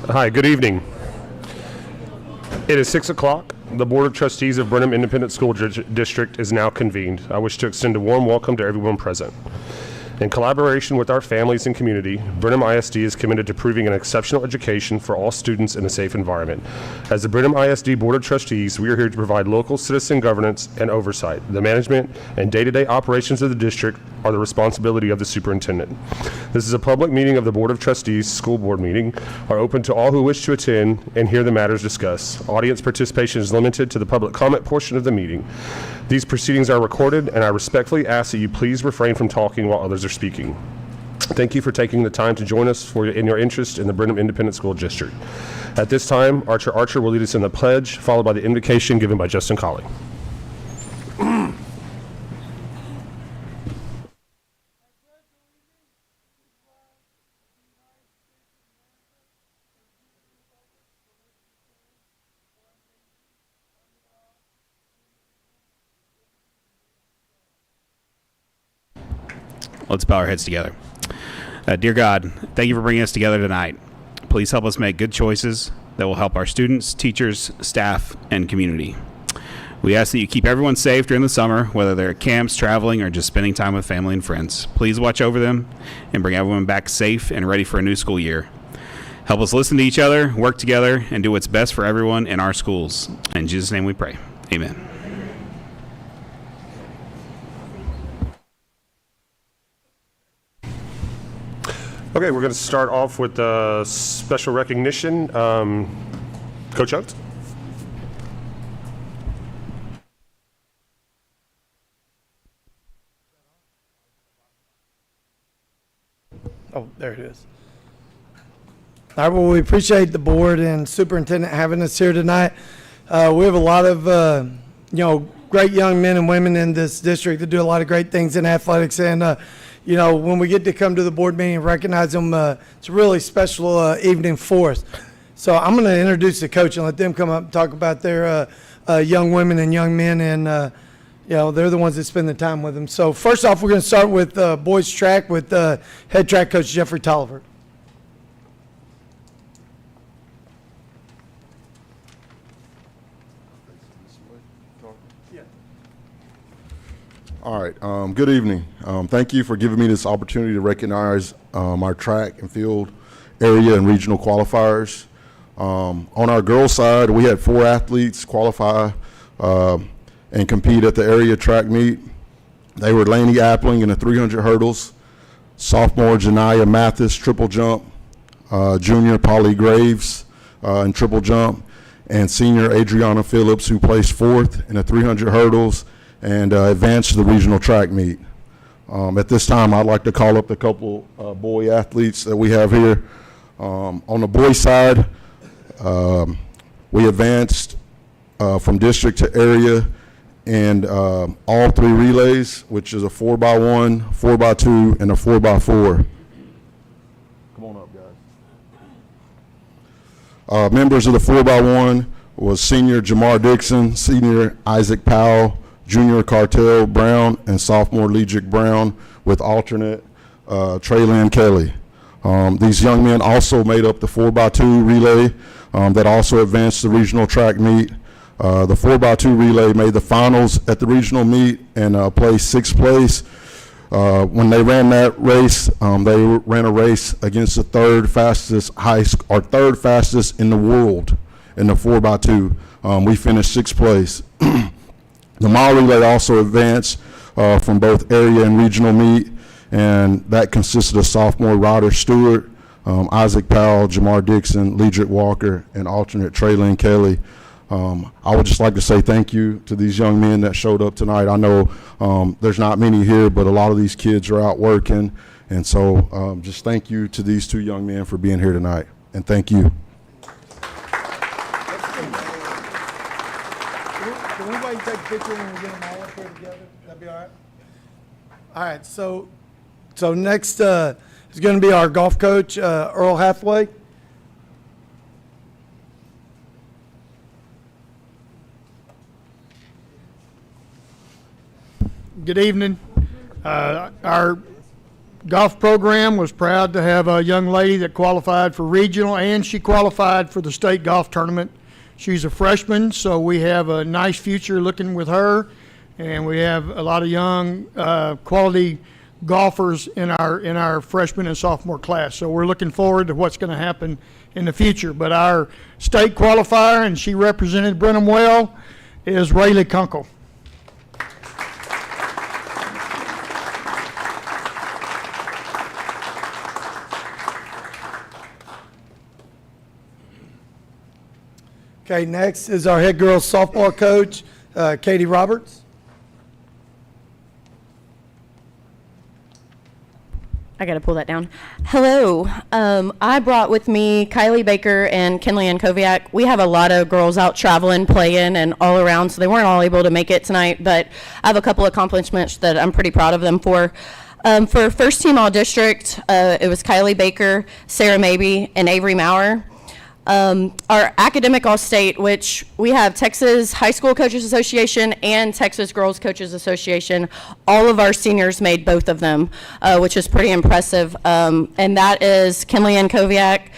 Hi, good evening. It is 6 o'clock. The Board of Trustees of Brenham Independent School District is now convened. I wish to extend a warm welcome to everyone present. In collaboration with our families and community, Brenham ISD is committed to proving an exceptional education for all students in a safe environment. As the Brenham ISD Board of Trustees, we are here to provide local citizen governance and oversight. The management and day-to-day operations of the district are the responsibility of the superintendent. This is a public meeting of the Board of Trustees. School board meeting are open to all who wish to attend and hear the matters discussed. Audience participation is limited to the public comment portion of the meeting. These proceedings are recorded, and I respectfully ask that you please refrain from talking while others are speaking. Thank you for taking the time to join us in your interest in the Brenham Independent School District. At this time, Archer will lead us in the pledge, followed by the invocation given by Justin Colley. Let's bow our heads together. Dear God, thank you for bringing us together tonight. Please help us make good choices that will help our students, teachers, staff, and community. We ask that you keep everyone safe during the summer, whether they're at camps, traveling, or just spending time with family and friends. Please watch over them and bring everyone back safe and ready for a new school year. Help us listen to each other, work together, and do what's best for everyone in our schools. In Jesus' name we pray. Amen. Okay, we're going to start off with special recognition. Coach Oates. Oh, there it is. All right, well, we appreciate the board and superintendent having us here tonight. We have a lot of, great young men and women in this district that do a lot of great things in athletics. And, when we get to come to the board meeting and recognize them, it's a really special evening for us. So I'm going to introduce the coach and let them come up and talk about their young women and young men. And, they're the ones that spend the time with them. So first off, we're going to start with boys track with head track coach Jeffrey Tolliver. All right, good evening. Thank you for giving me this opportunity to recognize our track and field area and regional qualifiers. On our girls' side, we had 4 athletes qualify and compete at the area track meet. They were Lainey Appling in the 300 hurdles, sophomore Janiyah Mathis triple jump, junior Polly Graves in triple jump, and senior Adriana Phillips, who placed 4th in the 300 hurdles and advanced to the regional track meet. At this time, I'd like to call up the couple boy athletes that we have here. On the boys' side, we advanced from district to area in all 3 relays, which is a 4x1, 4x2, and a 4x4. Come on up, guys. Members of the 4x1 was senior Jamar Dixon, senior Isaac Powell, junior Cartel Brown, and sophomore Legic Brown, with alternate Traylon Kelly. These young men also made up the 4x2 relay that also advanced to the regional track meet. The 4x2 relay made the finals at the regional meet and placed 6th place. When they ran that race, they ran a race against the third fastest in the world in the 4x2. We finished 6th place. The mile relay also advanced from both area and regional meet, and that consisted of sophomore Ryder Stewart, Isaac Powell, Jamar Dixon, Ledrick Walker, and alternate Traylon Kelly. I would just like to say thank you to these young men that showed up tonight. I know there's not many here, but a lot of these kids are out working, and so just thank you to these 2 young men for being here tonight, and thank you. Can we wait and take a picture when we get them all up here together? That'd be all right? All right, so next is going to be our golf coach, Earl Hathaway. Good evening. Our golf program was proud to have a young lady that qualified for regional, and she qualified for the state golf tournament. She's a freshman, so we have a nice future looking with her, and we have a lot of young quality golfers in our freshman and sophomore class. So we're looking forward to what's going to happen in the future. But our state qualifier, and she represented Brenham well, is Rayleigh Kunkel. Okay, next is our head girls softball coach, Katie Roberts. I got to pull that down. Hello. I brought with me Kylie Baker and Kinley and Koviak. We have a lot of girls out traveling, playing, and all around, so they weren't all able to make it tonight, but I have a couple accomplishments that I'm pretty proud of them for. For first team all-district, it was Kylie Baker, Sarah Mabey, and Avery Maurer. Our academic all-state, which we have Texas High School Coaches Association and Texas Girls Coaches Association, all of our seniors made both of them, which is pretty impressive. And that is Kinley Ann Koviak,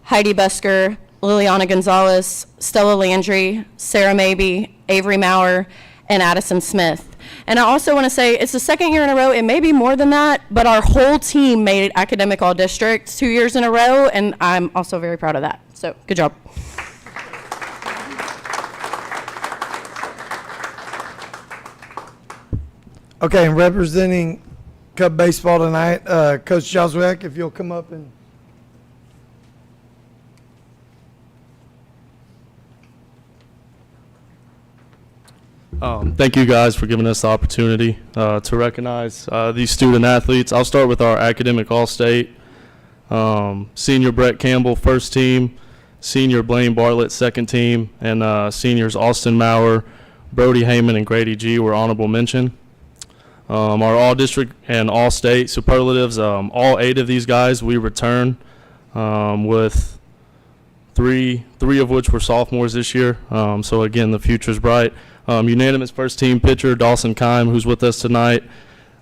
Heidi Busker, Liliana Gonzalez, Stella Landry, Sarah Mabey, Avery Maurer, and Addison Smith. And I also want to say it's the second year in a row, it may be more than that, but our whole team made academic all-district 2 years in a row, and I'm also very proud of that. So, good job. Okay, and representing Cub baseball tonight, Coach Joswiak, if you'll come up and. Thank you guys for giving us the opportunity to recognize these student athletes. I'll start with our academic all-state. Senior Brett Campbell, first team. Senior Blaine Bartlett, second team. And seniors Austin Maurer, Brody Heyman, and Grady G were honorable mention. Our all-district and all-state superlatives, all 8 of these guys we return with three of which were sophomores this year. So again, the future's bright. Unanimous first team pitcher Dawson Kime, who's with us tonight.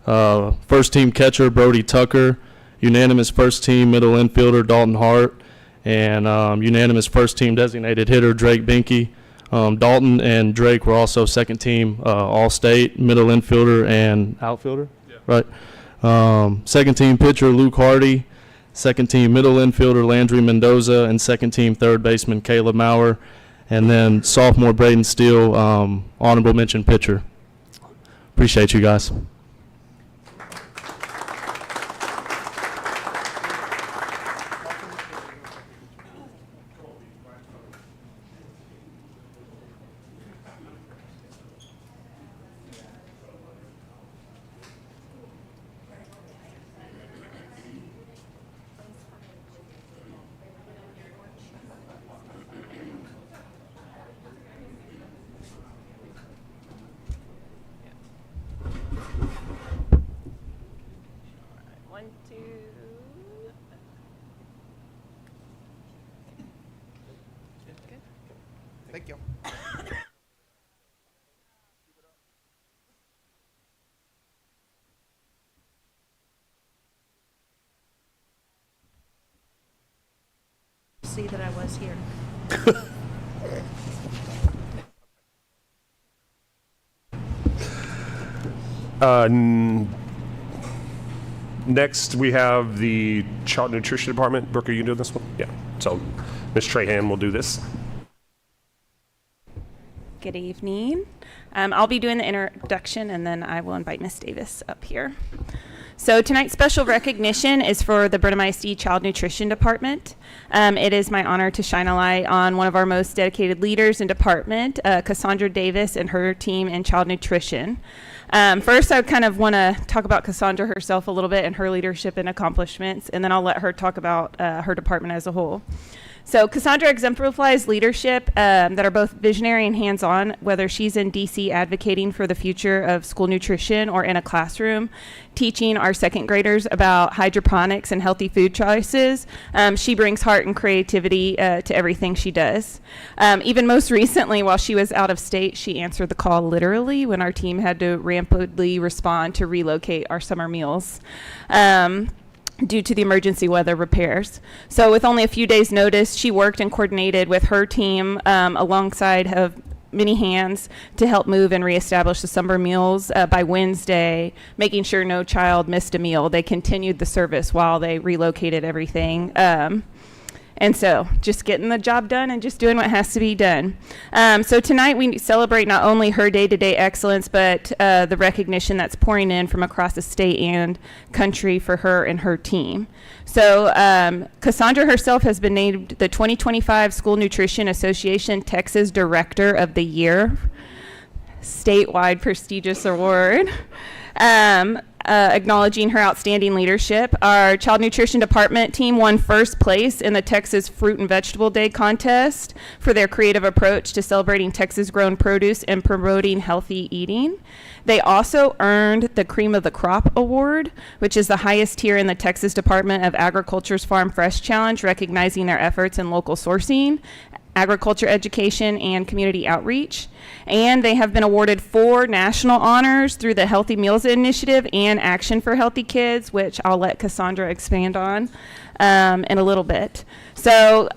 First team catcher Brody Tucker. Unanimous first team middle infielder Dalton Hart. And unanimous first team designated hitter Drake Binky. Dalton and Drake were also second team all-state middle infielder and outfielder, yeah. Right? Second team pitcher Luke Hardy. Second team middle infielder Landry Mendoza, and second team third baseman Caleb Maurer. And then sophomore Braden Steele, honorable mention pitcher. Appreciate you guys. Thank you. See that I was here. Next, we have the Child Nutrition Department. Brooke, are you doing this one? Yeah. So, Ms. Trahan will do this. Good evening. I'll be doing the introduction, and then I will invite Ms. Davis up here. So tonight's special recognition is for the Brenham ISD Child Nutrition Department. It is my honor to shine a light on one of our most dedicated leaders in department, Cassandra Davis and her team in child nutrition. First, I kind of want to talk about Cassandra herself a little bit and her leadership and accomplishments, and then I'll let her talk about her department as a whole. So Cassandra exemplifies leadership that are both visionary and hands-on, whether she's in DC advocating for the future of school nutrition or in a classroom teaching our second graders about hydroponics and healthy food choices. She brings heart and creativity to everything she does. Even most recently, while she was out of state, she answered the call literally when our team had to rapidly respond to relocate our summer meals. Due to the emergency weather repairs. So with only a few days notice, she worked and coordinated with her team alongside of many hands to help move and reestablish the summer meals by Wednesday, making sure no child missed a meal. They continued the service while they relocated everything. And so just getting the job done and just doing what has to be done. So tonight we celebrate not only her day-to-day excellence, but the recognition that's pouring in from across the state and country for her and her team. So Cassandra herself has been named the 2025 School Nutrition Association Texas Director of the Year, statewide prestigious award. Acknowledging her outstanding leadership. Our Child Nutrition Department team won first place in the Texas Fruit and Vegetable Day contest for their creative approach to celebrating Texas-grown produce and promoting healthy eating. They also earned the Cream of the Crop Award, which is the highest tier in the Texas Department of Agriculture's Farm Fresh Challenge, recognizing their efforts in local sourcing, agriculture education, and community outreach. And they have been awarded 4 national honors through the Healthy Meals Initiative and Action for Healthy Kids, which I'll let Cassandra expand on in a little bit. So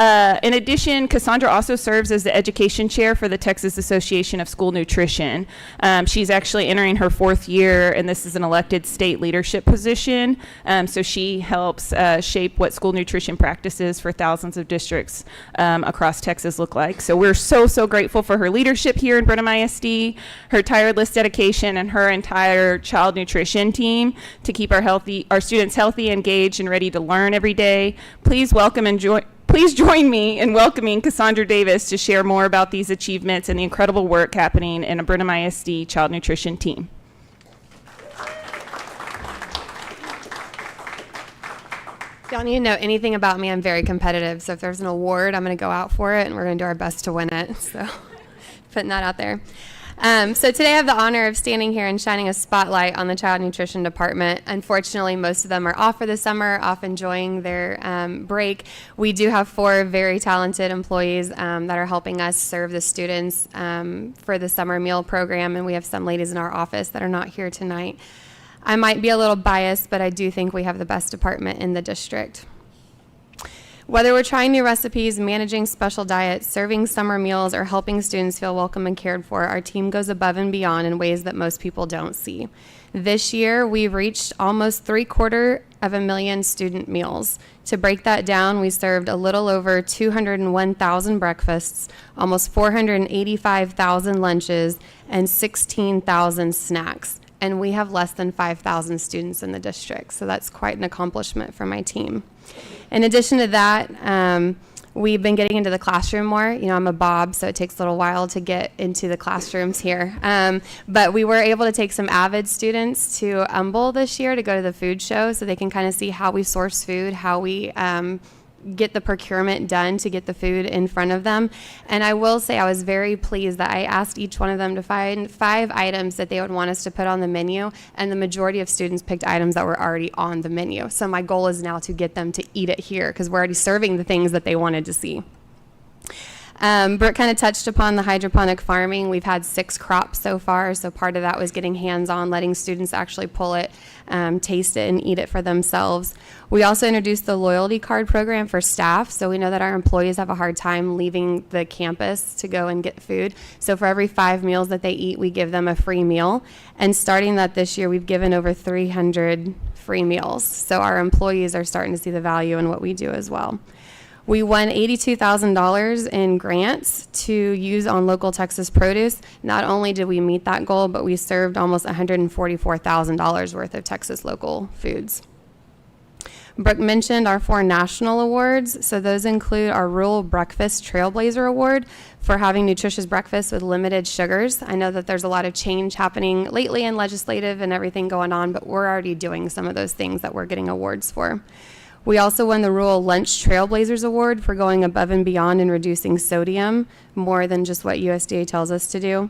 in addition, Cassandra also serves as the education chair for the Texas Association of School Nutrition. She's actually entering her 4th year, and this is an elected state leadership position. So she helps shape what school nutrition practices for thousands of districts across Texas look like. So we're so grateful for her leadership here in Brenham ISD, her tireless dedication, and her entire child nutrition team to keep our students healthy, engaged, and ready to learn every day. Please join me in welcoming Cassandra Davis to share more about these achievements and the incredible work happening in a Brenham ISD child nutrition team. If y'all need to know anything about me, I'm very competitive. So if there's an award, I'm going to go out for it, and we're going to do our best to win it. So putting that out there. So today I have the honor of standing here and shining a spotlight on the Child Nutrition Department. Unfortunately, most of them are off for the summer, off enjoying their break. We do have 4 very talented employees that are helping us serve the students for the summer meal program, and we have some ladies in our office that are not here tonight. I might be a little biased, but I do think we have the best department in the district. Whether we're trying new recipes, managing special diets, serving summer meals, or helping students feel welcome and cared for, our team goes above and beyond in ways that most people don't see. This year, we've reached almost 750,000 student meals. To break that down, we served a little over 201,000 breakfasts, almost 485,000 lunches, and 16,000 snacks. And we have less than 5,000 students in the district, so that's quite an accomplishment for my team. In addition to that, we've been getting into the classroom more. You know, I'm a Bob, so it takes a little while to get into the classrooms here. But we were able to take some avid students to Humble this year to go to the food show so they can kind of see how we source food, how we get the procurement done to get the food in front of them. And I will say I was very pleased that I asked each one of them to find 5 items that they would want us to put on the menu, and the majority of students picked items that were already on the menu. So my goal is now to get them to eat it here because we're already serving the things that they wanted to see. Brooke kind of touched upon the hydroponic farming. We've had 6 crops so far, so part of that was getting hands-on, letting students actually pull it, taste it, and eat it for themselves. We also introduced the loyalty card program for staff, so we know that our employees have a hard time leaving the campus to go and get food. So for every 5 meals that they eat, we give them a free meal. And starting that this year, we've given over 300 free meals. So our employees are starting to see the value in what we do as well. We won $82,000 in grants to use on local Texas produce. Not only did we meet that goal, but we served almost $144,000 worth of Texas local foods. Brooke mentioned our 4 national awards. So those include our Rural Breakfast Trailblazer Award for having nutritious breakfast with limited sugars. I know that there's a lot of change happening lately in legislative and everything going on, but we're already doing some of those things that we're getting awards for. We also won the Rural Lunch Trailblazers Award for going above and beyond in reducing sodium, more than just what USDA tells us to do.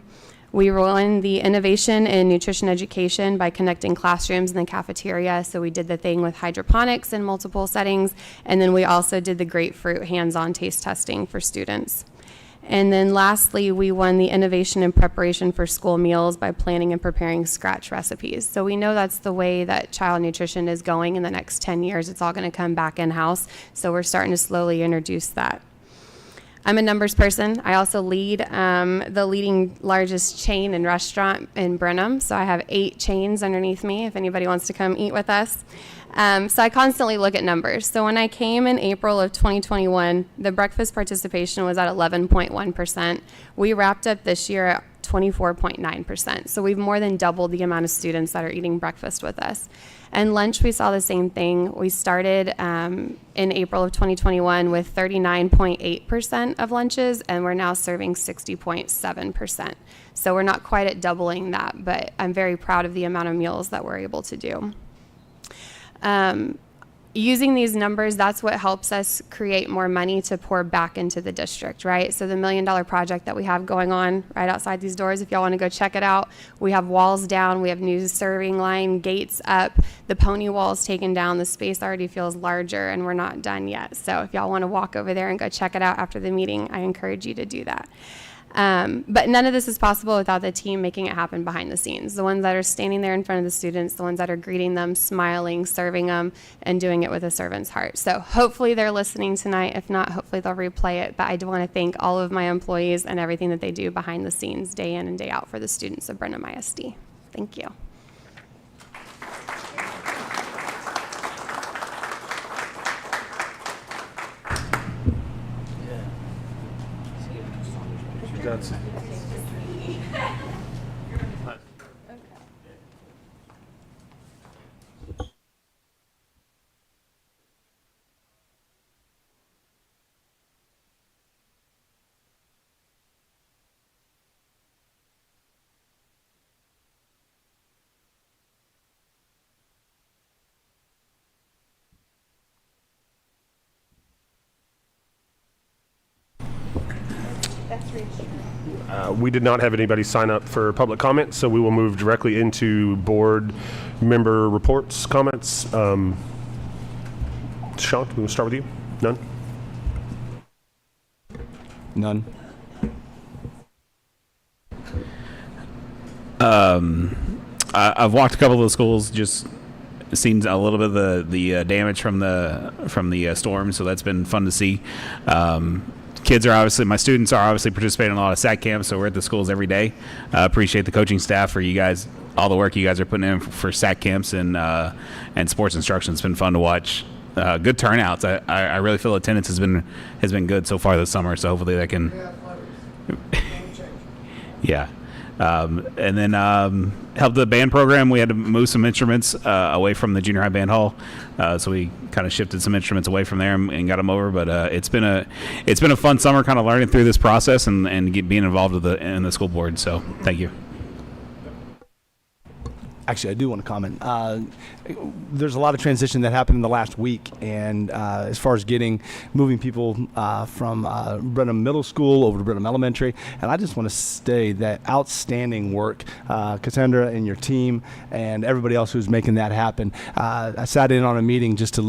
We won the Innovation in Nutrition Education by connecting classrooms in the cafeteria. So we did the thing with hydroponics in multiple settings. And then we also did the grapefruit hands-on taste testing for students. And then lastly, we won the Innovation in Preparation for School Meals by planning and preparing scratch recipes. So we know that's the way that child nutrition is going in the next 10 years. It's all going to come back in-house. So we're starting to slowly introduce that. I'm a numbers person. I also lead the leading largest chain and restaurant in Brenham. So I have 8 chains underneath me if anybody wants to come eat with us. So I constantly look at numbers. So when I came in April of 2021, the breakfast participation was at 11.1%. We wrapped up this year at 24.9%. So we've more than doubled the amount of students that are eating breakfast with us. And lunch, we saw the same thing. We started in April of 2021 with 39.8% of lunches, and we're now serving 60.7%. So we're not quite at doubling that, but I'm very proud of the amount of meals that we're able to do. Using these numbers, that's what helps us create more money to pour back into the district, right? So the $1 million project that we have going on right outside these doors, if y'all want to go check it out, we have walls down, we have new serving line, gates up, the pony wall is taken down, the space already feels larger, and we're not done yet. So if y'all want to walk over there and go check it out after the meeting, I encourage you to do that. But none of this is possible without the team making it happen behind the scenes. The ones that are standing there in front of the students, the ones that are greeting them, smiling, serving them, and doing it with a servant's heart. So hopefully they're listening tonight. If not, hopefully they'll replay it. But I do want to thank all of my employees and everything that they do behind the scenes, day in and day out, for the students of Brenham ISD. Thank you. That's we did not have anybody sign up for public comment, so we will move directly into board member reports, comments. Sean, we will start with you. None? None. I've walked a couple of the schools, just seen a little bit of the damage from the storm, so that's been fun to see. My students are obviously participating in a lot of SAC camps, so we're at the schools every day. Appreciate the coaching staff for you guys, all the work you guys are putting in for SAC camps and sports instruction. It's been fun to watch. Good turnouts. I really feel attendance has been good so far this summer, so hopefully that can. Yeah. And then helped the band program. We had to move some instruments away from the junior high band hall, so we kind of shifted some instruments away from there and got them over. But it's been a fun summer, kind of learning through this process and being involved in the school board. So thank you. Actually, I do want to comment. There's a lot of transition that happened in the last week, and as far as moving people from Brenham Middle School over to Brenham Elementary, and I just want to say that outstanding work, Cassandra and your team, and everybody else who's making that happen. I sat in on a meeting just to,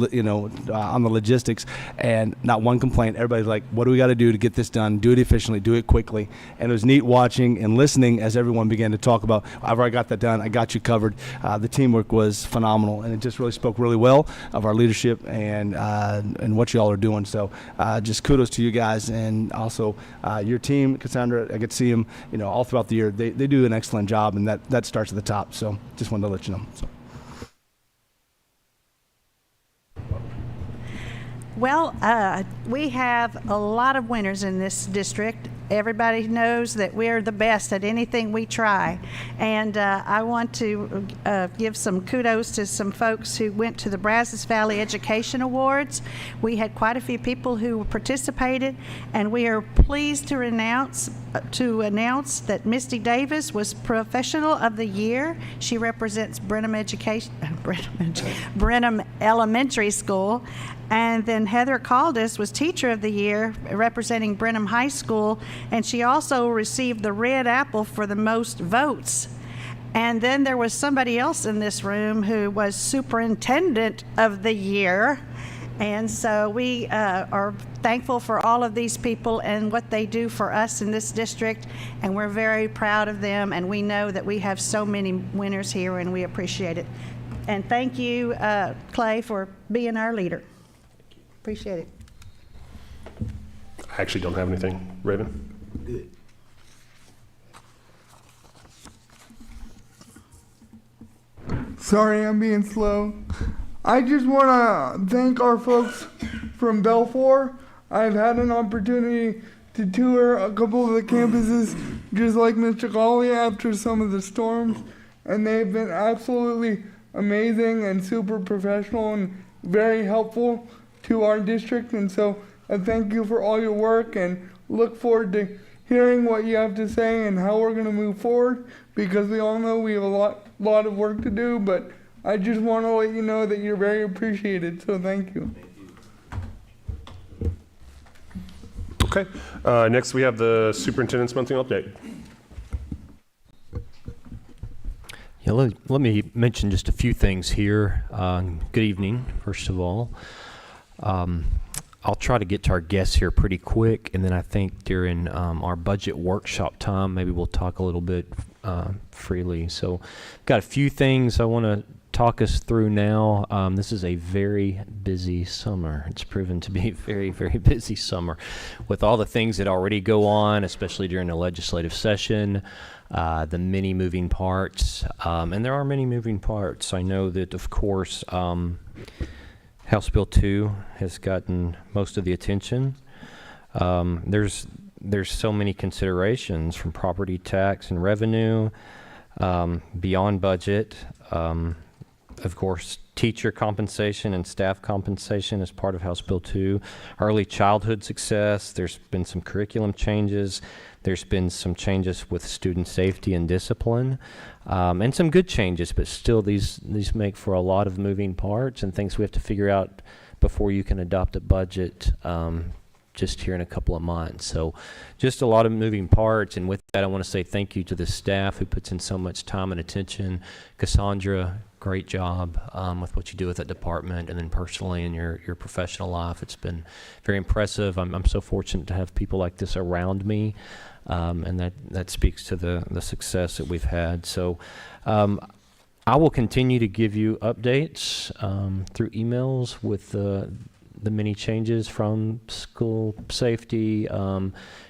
on the logistics, and not one complaint. Everybody's like, "What do we got to do to get this done? Do it efficiently, do it quickly." And it was neat watching and listening as everyone began to talk about, "I've already got that done. I got you covered." The teamwork was phenomenal, and it just really spoke really well of our leadership and what you all are doing. So just kudos to you guys, and also your team, Cassandra. I get to see them, all throughout the year. They do an excellent job, and that starts at the top. So just wanted to let you know. So. Well, we have a lot of winners in this district. Everybody knows that we're the best at anything we try. And I want to give some kudos to some folks who went to the Brazos Valley Education Awards. We had quite a few people who participated, and we are pleased to announce to announce that Misty Davis was Professional of the Year. She represents Brenham Elementary School. And then Heather Caldas was Teacher of the Year, representing Brenham High School. And she also received the Red Apple for the most votes. And then there was somebody else in this room who was Superintendent of the Year. And so we are thankful for all of these people and what they do for us in this district, and we're very proud of them, and we know that we have so many winners here, and we appreciate it. And thank you, Clay, for being our leader. Appreciate it. I actually don't have anything. Raven? Sorry, I'm being slow. I just want to thank our folks from Belfour. I've had an opportunity to tour a couple of the campuses just like Mr. Colley after some of the storms, and they've been absolutely amazing and super professional and very helpful to our district. And so I thank you for all your work and look forward to hearing what you have to say and how we're going to move forward, because we all know we have a lot of work to do, but I just want to let you know that you're very appreciated, so thank you. Okay. Next, we have the Superintendent's Monthly Update. Yeah, let me mention just a few things here. Good evening, first of all. I'll try to get to our guests here pretty quick, and then I think during our budget workshop time, maybe we'll talk a little bit freely. So got a few things I want to talk us through now. This is a very busy summer. It's proven to be a very, very busy summer with all the things that already go on, especially during the legislative session, the many moving parts. And there are many moving parts. I know that, of course, House Bill 2 has gotten most of the attention. There's so many considerations, from property tax and revenue, beyond budget. Of course, teacher compensation and staff compensation is part of House Bill 2. Early childhood success, there's been some curriculum changes. There's been some changes with student safety and discipline, and some good changes, but still these make for a lot of moving parts and things we have to figure out before you can adopt a budget just here in a couple of months. So just a lot of moving parts, and with that I want to say thank you to the staff who puts in so much time and attention. Cassandra, great job with what you do with that department, and then personally in your professional life. It's been very impressive. I'm so fortunate to have people like this around me, and that speaks to the success that we've had. So I will continue to give you updates through emails with the many changes from school safety,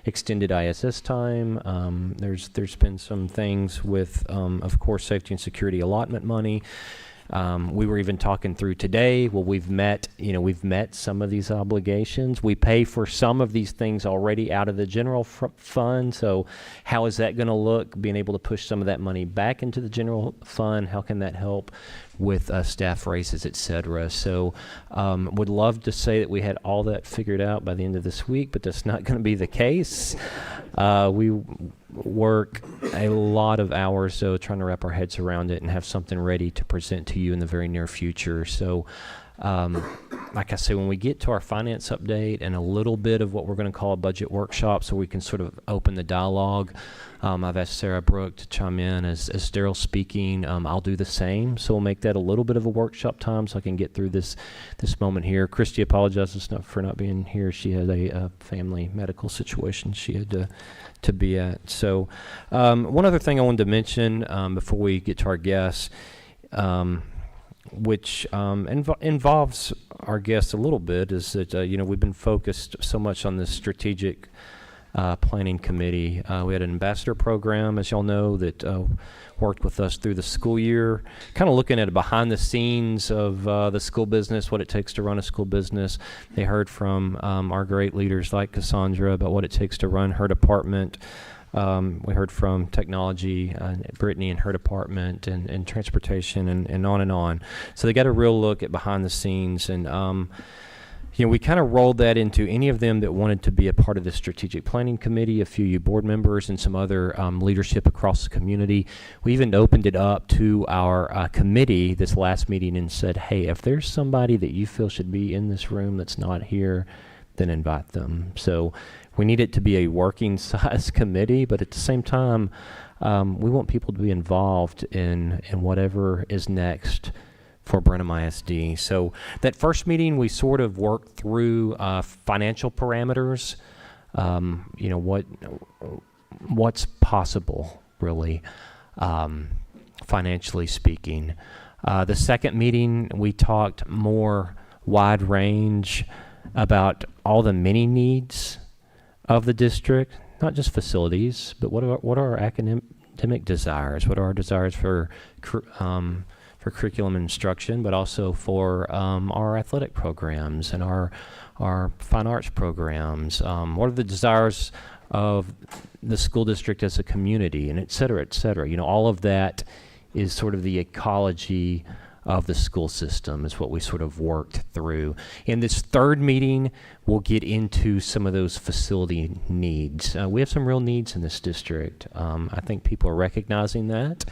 extended ISS time. There's been some things with, of course, safety and security allotment money. We were even talking through today. Well, we've met some of these obligations. We pay for some of these things already out of the general fund. So how is that going to look? Being able to push some of that money back into the general fund, how can that help with staff raises, et cetera? So would love to say that we had all that figured out by the end of this week, but that's not going to be the case. We work a lot of hours, so trying to wrap our heads around it and have something ready to present to you in the very near future. So like I say, when we get to our finance update and a little bit of what we're going to call a budget workshop, so we can sort of open the dialogue, I've asked Sarah Brooke to chime in as Daryl's speaking. I'll do the same, so we'll make that a little bit of a workshop time so I can get through this moment here. Christy apologizes for not being here. She had a family medical situation she had to be at. So one other thing I wanted to mention before we get to our guests, which involves our guests a little bit, is that we've been focused so much on this strategic planning committee. We had an ambassador program, as y'all know, that worked with us through the school year, kind of looking at behind the scenes of the school business, what it takes to run a school business. They heard from our great leaders like Cassandra about what it takes to run her department. We heard from technology, Brittany and her department, and transportation, and on and on. So they got a real look at behind the scenes. And we kind of rolled that into any of them that wanted to be a part of the strategic planning committee, a few you board members and some other leadership across the community. We even opened it up to our committee this last meeting and said, hey, if there's somebody that you feel should be in this room that's not here, then invite them. So we need it to be a working size committee, but at the same time, we want people to be involved in whatever is next for Brenham ISD. So that first meeting, we sort of worked through financial parameters, what's possible, really, financially speaking. The second meeting, we talked more wide range about all the many needs of the district, not just facilities, but what are our academic desires? What are our desires for curriculum instruction, but also for our athletic programs and our fine arts programs? What are the desires of the school district as a community, and et cetera, et cetera? All of that is sort of the ecology of the school system is what we sort of worked through. In this third meeting, we'll get into some of those facility needs. We have some real needs in this district. I think people are recognizing that.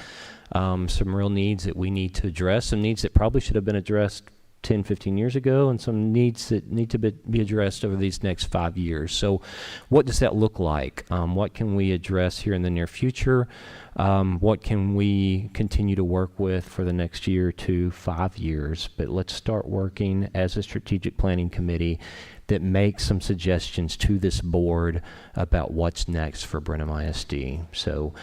Some real needs that we need to address, some needs that probably should have been addressed 10, 15 years ago, and some needs that need to be addressed over these next 5 years. So what does that look like? What can we address here in the near future? What can we continue to work with for the next year to 5 years? But let's start working as a strategic planning committee that makes some suggestions to this board about what's next for Brenham ISD. So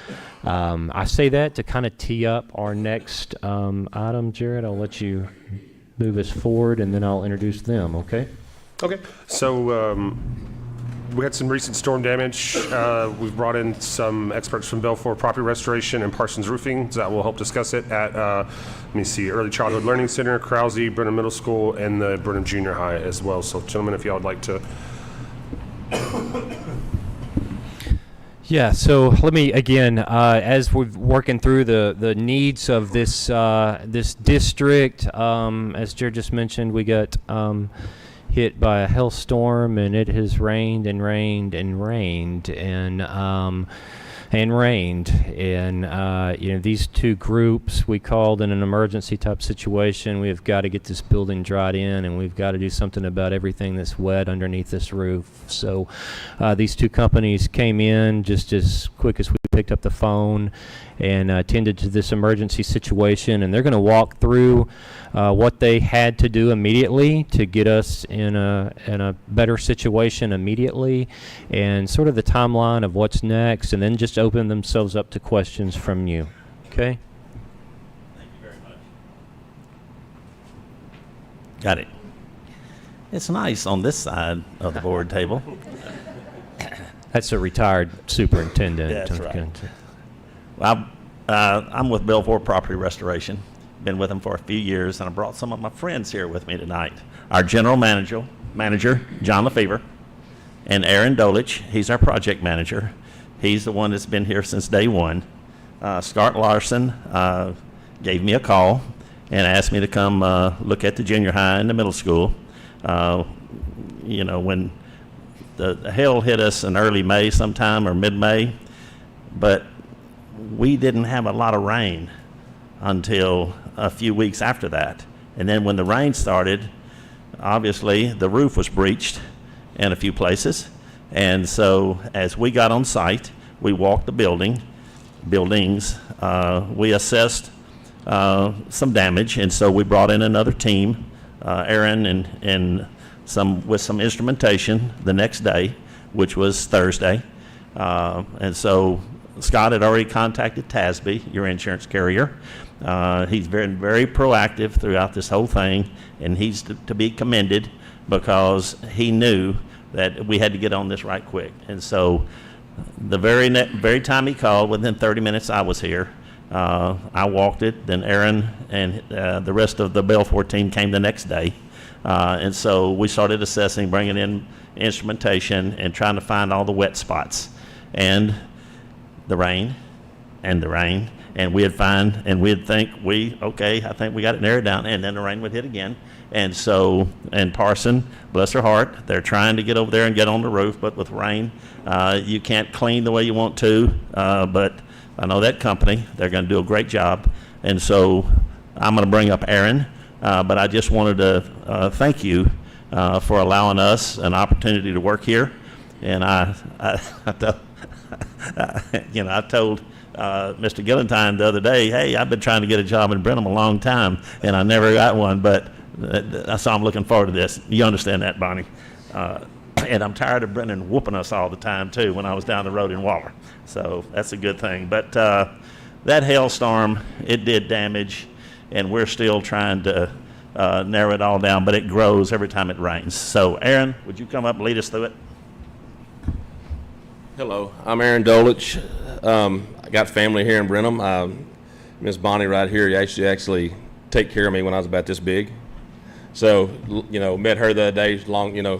I say that to kind of tee up our next item. Jared, I'll let you move us forward, and then I'll introduce them, okay? Okay. So we had some recent storm damage. We've brought in some experts from Belfour Property Restoration and Parsons Roofing that will help discuss it at, Early Childhood Learning Center, Krause, Brenham Middle School, and the Brenham Junior High as well. So, gentlemen, if y'all would like to. Yeah, so let me, again, as we're working through the needs of this district, as Jared just mentioned, we got hit by a hailstorm, and it has rained and rained and rained and rained. And these two groups, we called in an emergency type situation. We've got to get this building dried in, and we've got to do something about everything that's wet underneath this roof. So these two companies came in just as quick as we picked up the phone and attended to this emergency situation, and they're going to walk through what they had to do immediately to get us in a better situation immediately, and sort of the timeline of what's next, and then just open themselves up to questions from you. Okay? Thank you very much. Got it. It's nice on this side of the board table. That's a retired superintendent. That's right. Well, I'm with Belfour Property Restoration. Been with them for a few years, and I brought some of my friends here with me tonight. Our general manager, John Lefevre, and Aaron Dolich. He's our project manager. He's the one that's been here since day one. Scott Larson gave me a call and asked me to come look at the junior high and the middle school. When the hail hit us in early May sometime, or mid-May, but we didn't have a lot of rain until a few weeks after that. And then when the rain started, obviously the roof was breached in a few places. And so as we got on site, we walked the buildings, we assessed some damage, and so we brought in another team, Aaron and with some instrumentation the next day, which was Thursday. And so Scott had already contacted TASB, your insurance carrier. He's been very proactive throughout this whole thing, and he's to be commended because he knew that we had to get on this right quick. And so the very time he called, within 30 minutes I was here. I walked it, then Aaron and the rest of the Belfour team came the next day. And so we started assessing, bringing in instrumentation, and trying to find all the wet spots. And the rain, and the rain, and we'd find, and we'd think, okay, I think we got it narrowed down, and then the rain would hit again. And so, and Parson, bless her heart, they're trying to get over there and get on the roof, but with rain, you can't clean the way you want to, but I know that company, they're going to do a great job. And so I'm going to bring up Aaron, but I just wanted to thank you for allowing us an opportunity to work here. And I told Mr. Gillentine the other day, hey, I've been trying to get a job in Brenham a long time, and I never got one, but so I'm looking forward to this. You understand that, Bonnie? And I'm tired of Brennan whooping us all the time, too, when I was down the road in Waller. So that's a good thing. But that hailstorm, it did damage, and we're still trying to narrow it all down, but it grows every time it rains. So, Aaron, would you come up and lead us through it? Hello, I'm Aaron Dolich. I got family here in Brenham. Miss Bonnie right here actually take care of me when I was about this big. So, met her the other day,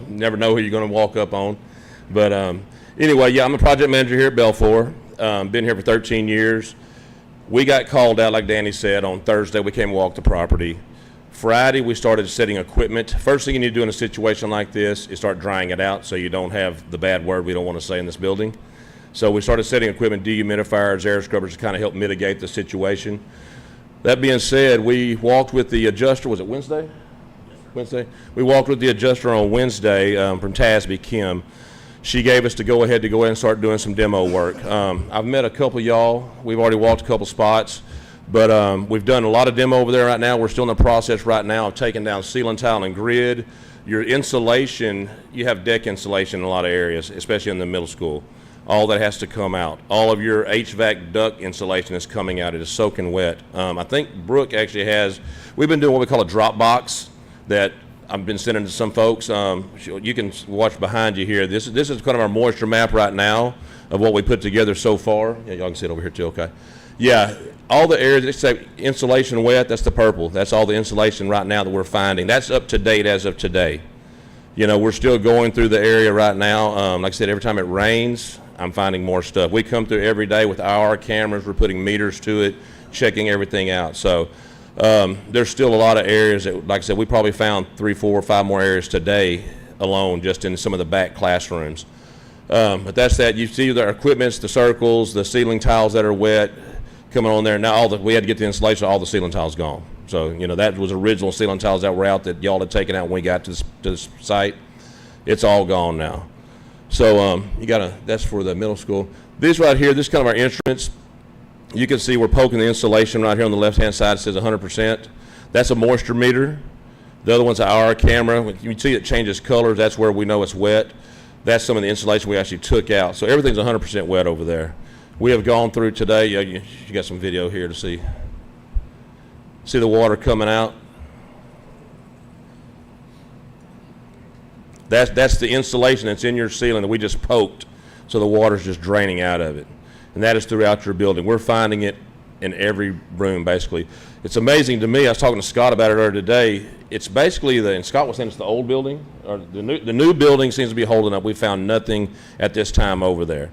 never know who you're going to walk up on. But anyway, yeah, I'm a project manager here at Belfour. Been here for 13 years. We got called out, like Danny said, on Thursday. We came and walked the property. Friday, we started setting equipment. First thing you need to do in a situation like this is start drying it out so you don't have the bad word we don't want to say in this building. So we started setting equipment, dehumidifiers, air scrubbers to kind of help mitigate the situation. That being said, we walked with the adjuster, was it Wednesday? Wednesday? We walked with the adjuster on Wednesday from TASB, Kim. She gave us to go ahead and start doing some demo work. I've met a couple of y'all. We've already walked a couple spots, but we've done a lot of demo over there right now. We're still in the process right now of taking down ceiling tile and grid. Your insulation, you have deck insulation in a lot of areas, especially in the middle school. All that has to come out. All of your HVAC duct insulation is coming out. It is soaking wet. I think Brooke actually has, we've been doing what we call a drop box that I've been sending to some folks. You can watch behind you here. This is kind of our moisture map right now of what we put together so far. Yeah, y'all can see it over here too, okay. Yeah, all the areas that say insulation wet, that's the purple. That's all the insulation right now that we're finding. That's up to date as of today. We're still going through the area right now. Like I said, every time it rains, I'm finding more stuff. We come through every day with our cameras. We're putting meters to it, checking everything out. So there's still a lot of areas that, like I said, we probably found 3, 4, 5 more areas today alone just in some of the back classrooms. But that's that. You see the equipments, the circles, the ceiling tiles that are wet coming on there. Now we had to get the insulation, all the ceiling tiles gone. So, that was original ceiling tiles that were out that y'all had taken out when we got to this site. It's all gone now. So that's for the middle school. This right here, this is kind of our instruments. You can see we're poking the insulation right here on the left-hand side. It says 100%. That's a moisture meter. The other one's our camera. When you see it changes colors, that's where we know it's wet. That's some of the insulation we actually took out. So everything's 100% wet over there. We have gone through today. You got some video here to see. See the water coming out? That's the insulation that's in your ceiling that we just poked, so the water's just draining out of it. And that is throughout your building. We're finding it in every room, basically. It's amazing to me. I was talking to Scott about it earlier today. It's basically and Scott was saying it's the old building, or the new building seems to be holding up. We found nothing at this time over there.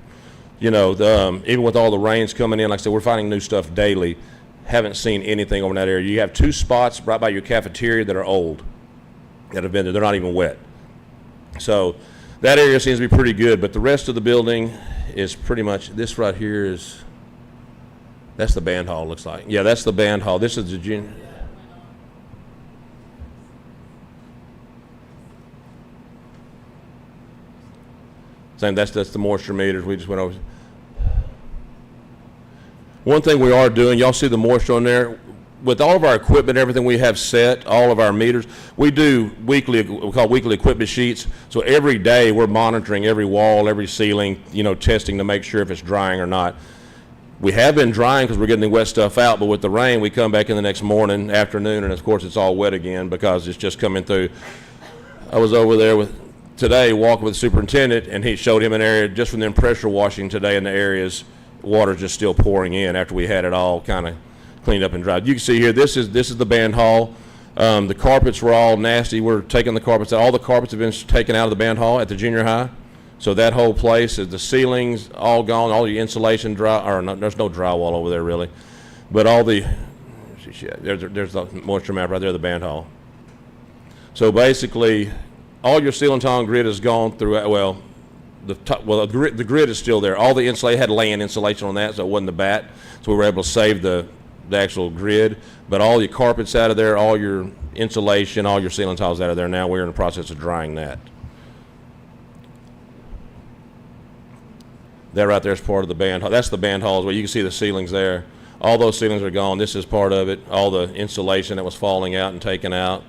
Even with all the rains coming in, like I said, we're finding new stuff daily. Haven't seen anything over in that area. You have 2 spots right by your cafeteria that are old, that have been there. They're not even wet. So that area seems to be pretty good, but the rest of the building is pretty much, this right here that's the band hall, looks like. Yeah, that's the band hall. This is the junior. Same, that's the moisture meters we just went over. One thing we are doing, y'all see the moisture on there? With all of our equipment, everything we have set, all of our meters, we do we call weekly equipment sheets. So every day we're monitoring every wall, every ceiling, testing to make sure if it's drying or not. We have been drying because we're getting the wet stuff out, but with the rain, we come back in the next morning, afternoon, and of course it's all wet again because it's just coming through. I was over there today walking with the superintendent, and he showed him an area just from them pressure washing today in the areas, water's just still pouring in after we had it all kind of cleaned up and dried. You can see here, this is the band hall. The carpets were all nasty. We're taking the carpets out. All the carpets have been taken out of the band hall at the junior high. So that whole place, the ceilings all gone, all your insulation there's no drywall over there really. But all the, there's the moisture map right there, the band hall. So basically, all your ceiling tile and grid has gone through, the grid is still there. All the insulation had laying insulation on that, so it wasn't the bat. So we were able to save the actual grid. But all your carpets out of there, all your insulation, all your ceiling tiles out of there. Now we're in the process of drying that. That right there is part of the band hall. That's the band hall as well. You can see the ceilings there. All those ceilings are gone. This is part of it. All the insulation that was falling out and taken out,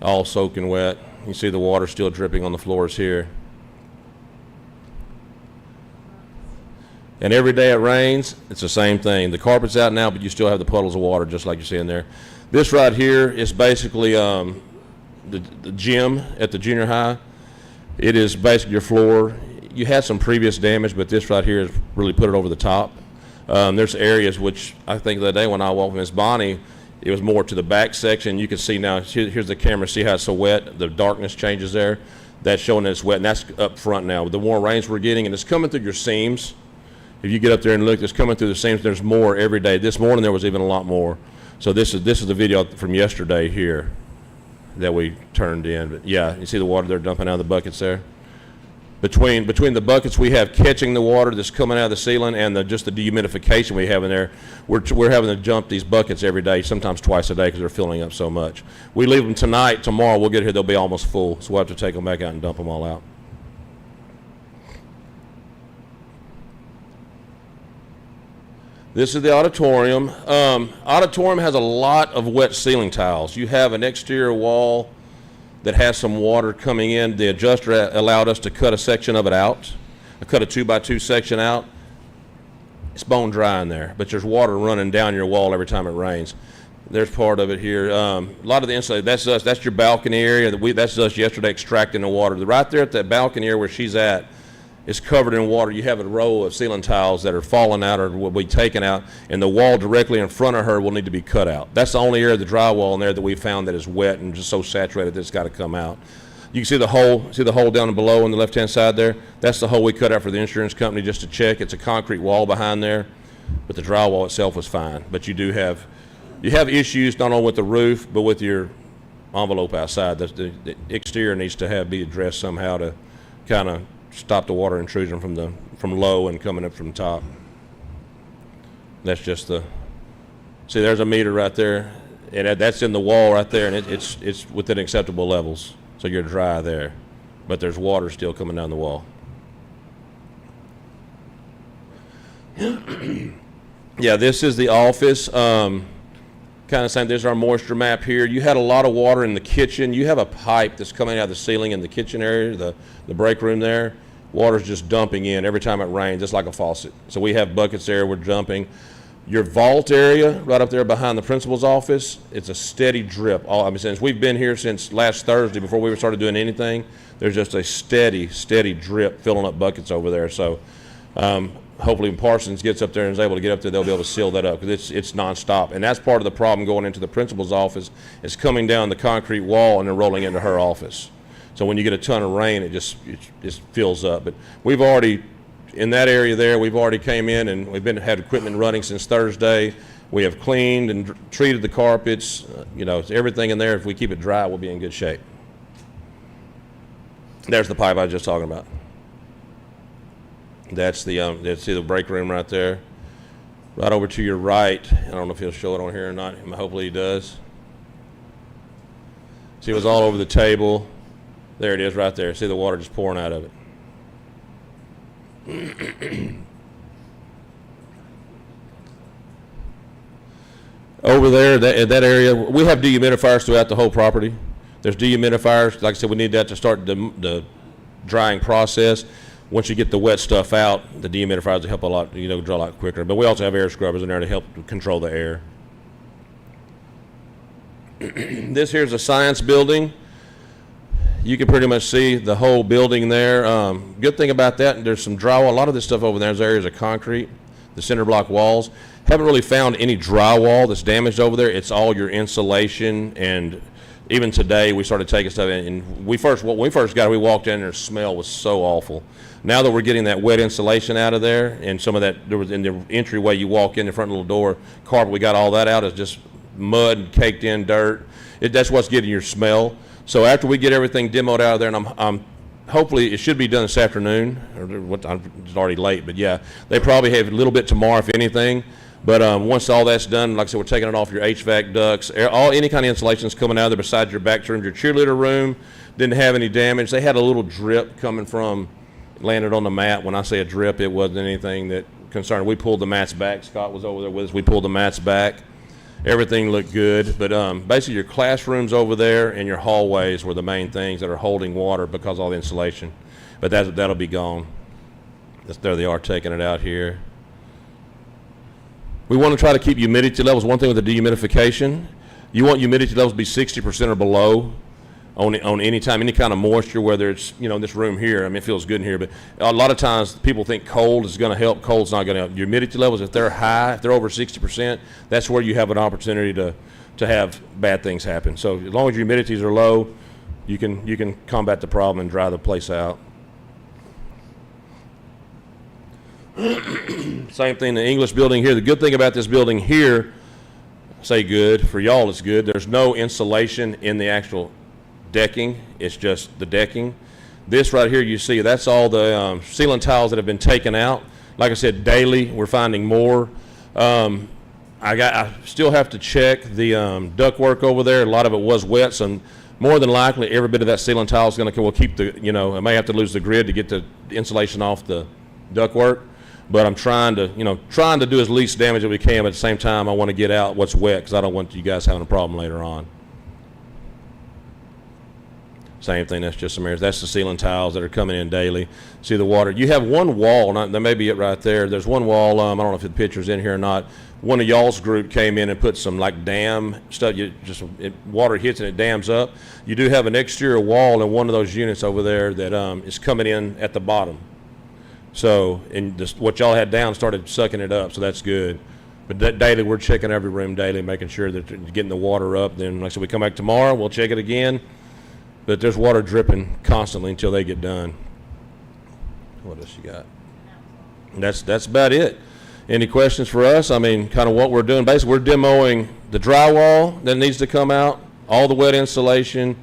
all soaking wet. You see the water still dripping on the floors here. And every day it rains, it's the same thing. The carpet's out now, but you still have the puddles of water just like you're seeing there. This right here is basically the gym at the junior high. It is basically your floor. You had some previous damage, but this right here has really put it over the top. There's areas which I think the other day when I walked with Miss Bonnie, it was more to the back section. You can see now, here's the camera, see how it's so wet, the darkness changes there. That's showing that it's wet, and that's up front now. With the warm rains we're getting, and it's coming through your seams. If you get up there and look, it's coming through the seams. There's more every day. This morning there was even a lot more. So this is the video from yesterday here that we turned in. But yeah, you see the water they're dumping out of the buckets there. Between the buckets we have catching the water that's coming out of the ceiling and just the dehumidification we have in there, we're having to jump these buckets every day, sometimes twice a day because they're filling up so much. We leave them tonight. Tomorrow we'll get here, they'll be almost full. So we'll have to take them back out and dump them all out. This is the auditorium. Auditorium has a lot of wet ceiling tiles. You have an exterior wall that has some water coming in. The adjuster allowed us to cut a section of it out. I cut a 2x2 section out. It's bone dry in there, but there's water running down your wall every time it rains. There's part of it here. A lot of the insulation, that's us. That's your balcony area. That's us yesterday extracting the water. Right there at that balcony area where she's at, it's covered in water. You have a row of ceiling tiles that are falling out or will be taken out, and the wall directly in front of her will need to be cut out. That's the only area of the drywall in there that we found that is wet and just so saturated that it's got to come out. You can see the hole down below on the left-hand side there. That's the hole we cut out for the insurance company just to check. It's a concrete wall behind there, but the drywall itself was fine. But you have issues not only with the roof, but with your envelope outside. The exterior needs to be addressed somehow to kind of stop the water intrusion from low and coming up from the top. That's just see, there's a meter right there, and that's in the wall right there, and it's within acceptable levels. So you're dry there, but there's water still coming down the wall. Yeah, this is the office. Kind of saying, there's our moisture map here. You had a lot of water in the kitchen. You have a pipe that's coming out of the ceiling in the kitchen area, the break room there. Water's just dumping in every time it rains, just like a faucet. So we have buckets there, we're dumping. Your vault area, right up there behind the principal's office, it's a steady drip. Since we've been here since last Thursday, before we started doing anything, there's just a steady drip filling up buckets over there. So hopefully when Parsons gets up there and is able to get up there, they'll be able to seal that up because it's nonstop. And that's part of the problem going into the principal's office is coming down the concrete wall and then rolling into her office. So when you get a ton of rain, it just fills up. But we've already, in that area there, we've already came in and we've had equipment running since Thursday. We have cleaned and treated the carpets. Everything in there, if we keep it dry, we'll be in good shape. There's the pipe I was just talking about. That's the break room right there. Right over to your right. I don't know if he'll show it on here or not. Hopefully he does. See, it was all over the table. There it is right there. See the water just pouring out of it. Over there, that area, we have dehumidifiers throughout the whole property. There's dehumidifiers. Like I said, we need that to start the drying process. Once you get the wet stuff out, the dehumidifiers will help a lot, dry a lot quicker. But we also have air scrubbers in there to help control the air. This here's a science building. You can pretty much see the whole building there. Good thing about that, there's some drywall. A lot of this stuff over there is areas of concrete, the cinder block walls. Haven't really found any drywall that's damaged over there. It's all your insulation and even today, we started taking stuff in, and when we first got it, we walked in there, the smell was so awful. Now that we're getting that wet insulation out of there, and some of that, there was in the entryway, you walk in the front little door, carpet, we got all that out, it's just mud and caked in dirt. That's what's getting your smell. So after we get everything demoed out of there, and I'm hopefully, it should be done this afternoon, it's already late, but yeah, they probably have a little bit tomorrow, if anything. But once all that's done, like I said, we're taking it off your HVAC ducts, any kind of insulation's coming out of there besides your back rooms. Your cheerleader room didn't have any damage. They had a little drip coming from, landed on the mat. When I say a drip, it wasn't anything that concerned. We pulled the mats back. Scott was over there with us. We pulled the mats back. Everything looked good. But basically your classrooms over there and your hallways were the main things that are holding water because of all the insulation. But that'll be gone. There they are taking it out here. We want to try to keep humidity levels. One thing with the dehumidification, you want humidity levels to be 60% or below on any time, any kind of moisture, whether it's, in this room here. I mean, it feels good in here, but a lot of times people think cold is going to help. Cold's not going to help. Your humidity levels, if they're high, if they're over 60%, that's where you have an opportunity to have bad things happen. So as long as your humidities are low, you can combat the problem and dry the place out. Same thing, the English building here. The good thing about this building here, say good, for y'all it's good, there's no insulation in the actual decking. It's just the decking. This right here you see, that's all the ceiling tiles that have been taken out. Like I said, daily we're finding more. I still have to check the ductwork over there. A lot of it was wet, so more than likely every bit of that ceiling tile is going to, we'll keep the, I may have to lose the grid to get the insulation off the ductwork. But I'm trying to do as least damage as we can, but at the same time, I want to get out what's wet because I don't want you guys having a problem later on. Same thing, that's just some areas. That's the ceiling tiles that are coming in daily. See the water. You have one wall, that may be it right there. There's one wall, I don't know if the picture's in here or not. One of y'all's group came in and put some like dam stuff, water hits and it dams up. You do have an exterior wall in one of those units over there that is coming in at the bottom. So, and what y'all had down started sucking it up, so that's good. But daily, we're checking every room daily, making sure that they're getting the water up. Then, like I said, we come back tomorrow, we'll check it again. But there's water dripping constantly until they get done. What else you got? And that's about it. Any questions for us? I mean, kind of what we're doing. Basically, we're demoing the drywall that needs to come out, all the wet insulation.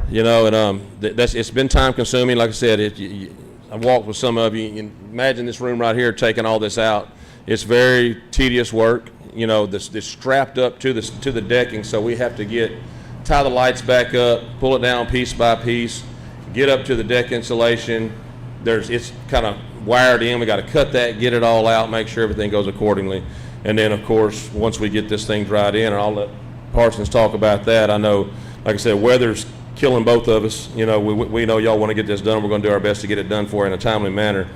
And it's been time consuming. Like I said, I've walked with some of you. Imagine this room right here taking all this out. It's very tedious work. This strapped up to the decking, so we have to tie the lights back up, pull it down piece by piece, get up to the deck insulation. It's kind of wired in. We got to cut that, get it all out, make sure everything goes accordingly. And then, of course, once we get this thing dried in, and I'll let Parsons talk about that. I know, like I said, weather's killing both of us. We know y'all want to get this done. We're going to do our best to get it done for you in a timely manner.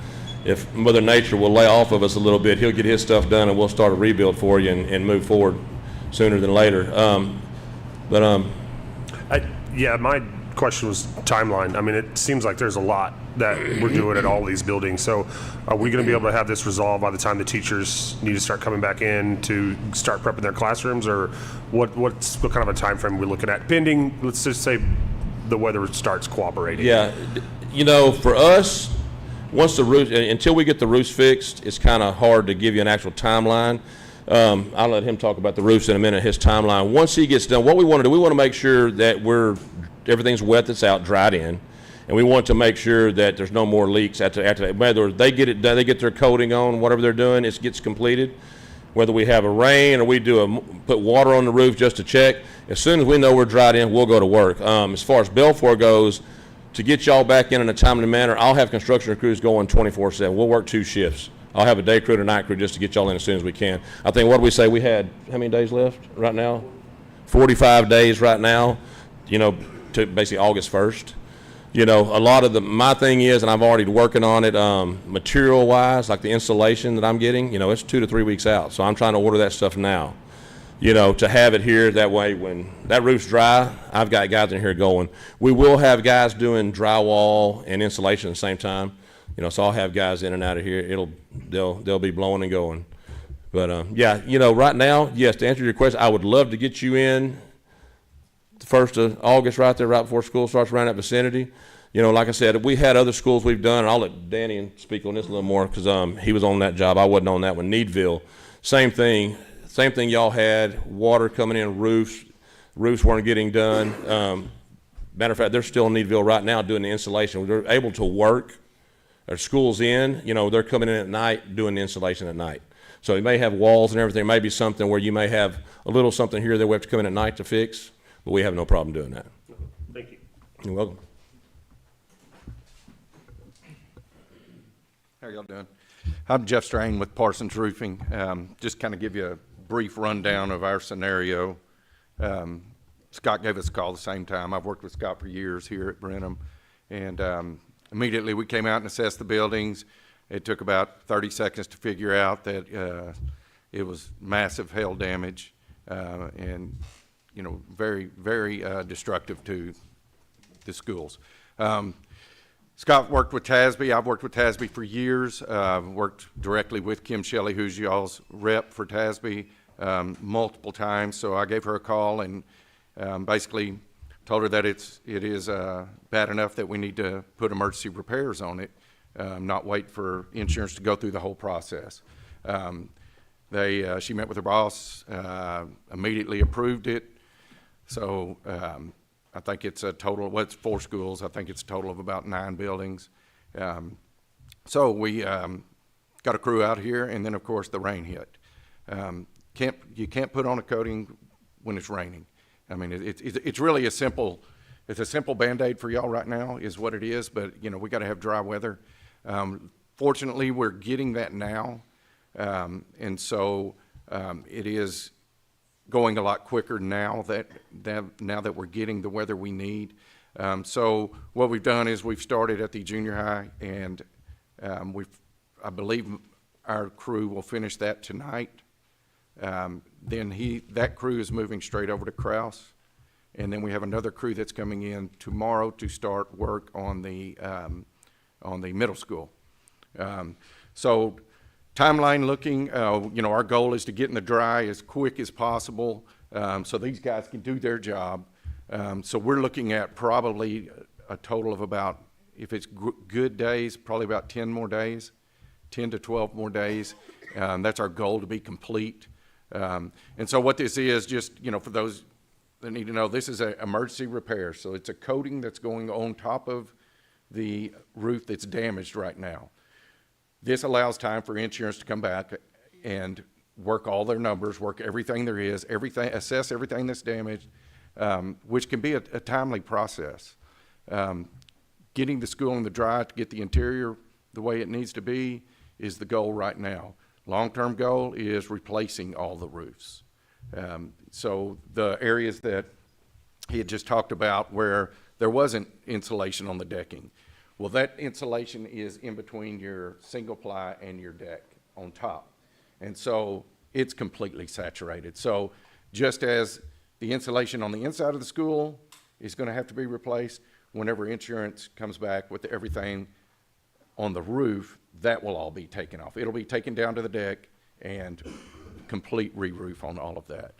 If Mother Nature will lay off of us a little bit, he'll get his stuff done and we'll start a rebuild for you and move forward sooner than later. Yeah, my question was timeline. I mean, it seems like there's a lot that we're doing at all these buildings. So are we going to be able to have this resolved by the time the teachers need to start coming back in to start prepping their classrooms? Or what kind of a time frame are we looking at? Pending, let's just say the weather starts cooperating. Yeah, for us, once the roof, until we get the roofs fixed, it's kind of hard to give you an actual timeline. I'll let him talk about the roofs in a minute, his timeline. Once he gets done, what we want to do, we want to make sure that everything's wet that's out, dried in, and we want to make sure that there's no more leaks after that. Whether they get it done, they get their coating on, whatever they're doing, it gets completed. Whether we have a rain or we put water on the roof just to check, as soon as we know we're dried in, we'll go to work. As far as Belfour goes, to get y'all back in a timely manner, I'll have construction crews going 24/7. We'll work 2 shifts. I'll have a day crew and a night crew just to get y'all in as soon as we can. I think, what did we say? We had how many days left right now? 45 days right now, to basically August 1st. A lot of my thing is, and I'm already working on it, material-wise, like the insulation that I'm getting, it's 2 to 3 weeks out. So I'm trying to order that stuff now, to have it here. That way, when that roof's dry, I've got guys in here going. We will have guys doing drywall and insulation at the same time. So I'll have guys in and out of here. They'll be blowing and going. But right now, yes, to answer your question, I would love to get you in the 1st of August right there, right before school starts around that vicinity. You know, like I said, we had other schools we've done, and I'll let Danny speak on this a little more because he was on that job. I wasn't on that one. Needville, same thing y'all had, water coming in, roofs weren't getting done. Matter of fact, they're still in Needville right now doing the installation. They're able to work. Their school's in, you know, they're coming in at night doing the installation at night. So you may have walls and everything. It may be something where you may have a little something here that we have to come in at night to fix, but we have no problem doing that. Thank you. You're welcome. How y'all doing? I'm Jeff Strain with Parsons Roofing. Just kind of give you a brief rundown of our scenario. Scott gave us a call at the same time. I've worked with Scott for years here at Brenham, and immediately we came out and assessed the buildings. It took about 30 seconds to figure out that it was massive hail damage and, you know, very, very destructive to the schools. Scott worked with TASB. I've worked with TASB for years. Worked directly with Kim Shelley, who's y'all's rep for TASB, multiple times. So I gave her a call and basically told her that it is bad enough that we need to put emergency repairs on it, not wait for insurance to go through the whole process. She met with her boss, immediately approved it. So I think it's a total, well, it's 4 schools. I think it's a total of about 9 buildings. So we got a crew out here, and then of course the rain hit. You can't put on a coating when it's raining. I mean, it's really a simple Band-Aid for y'all right now is what it is, but you know, we got to have dry weather. Fortunately, we're getting that now, and so it is going a lot quicker now that we're getting the weather we need. So what we've done is we've started at the junior high, and I believe our crew will finish that tonight. Then that crew is moving straight over to Krause, and then we have another crew that's coming in tomorrow to start work on the middle school. So timeline looking, you know, our goal is to get in the dry as quick as possible so these guys can do their job. So we're looking at probably a total of about, if it's good days, probably about 10 more days, 10 to 12 more days. That's our goal, to be complete. And so what this is, just, you know, for those that need to know, this is an emergency repair. So it's a coating that's going on top of the roof that's damaged right now. This allows time for insurance to come back and work all their numbers, work everything there is, assess everything that's damaged, which can be a timely process. Getting the school in the dry to get the interior the way it needs to be is the goal right now. Long-term goal is replacing all the roofs. So the areas that he had just talked about where there wasn't insulation on the decking, well, that insulation is in between your single ply and your deck on top. And so it's completely saturated. So just as the insulation on the inside of the school is going to have to be replaced, whenever insurance comes back with everything on the roof, that will all be taken off. It'll be taken down to the deck and complete re-roof on all of that.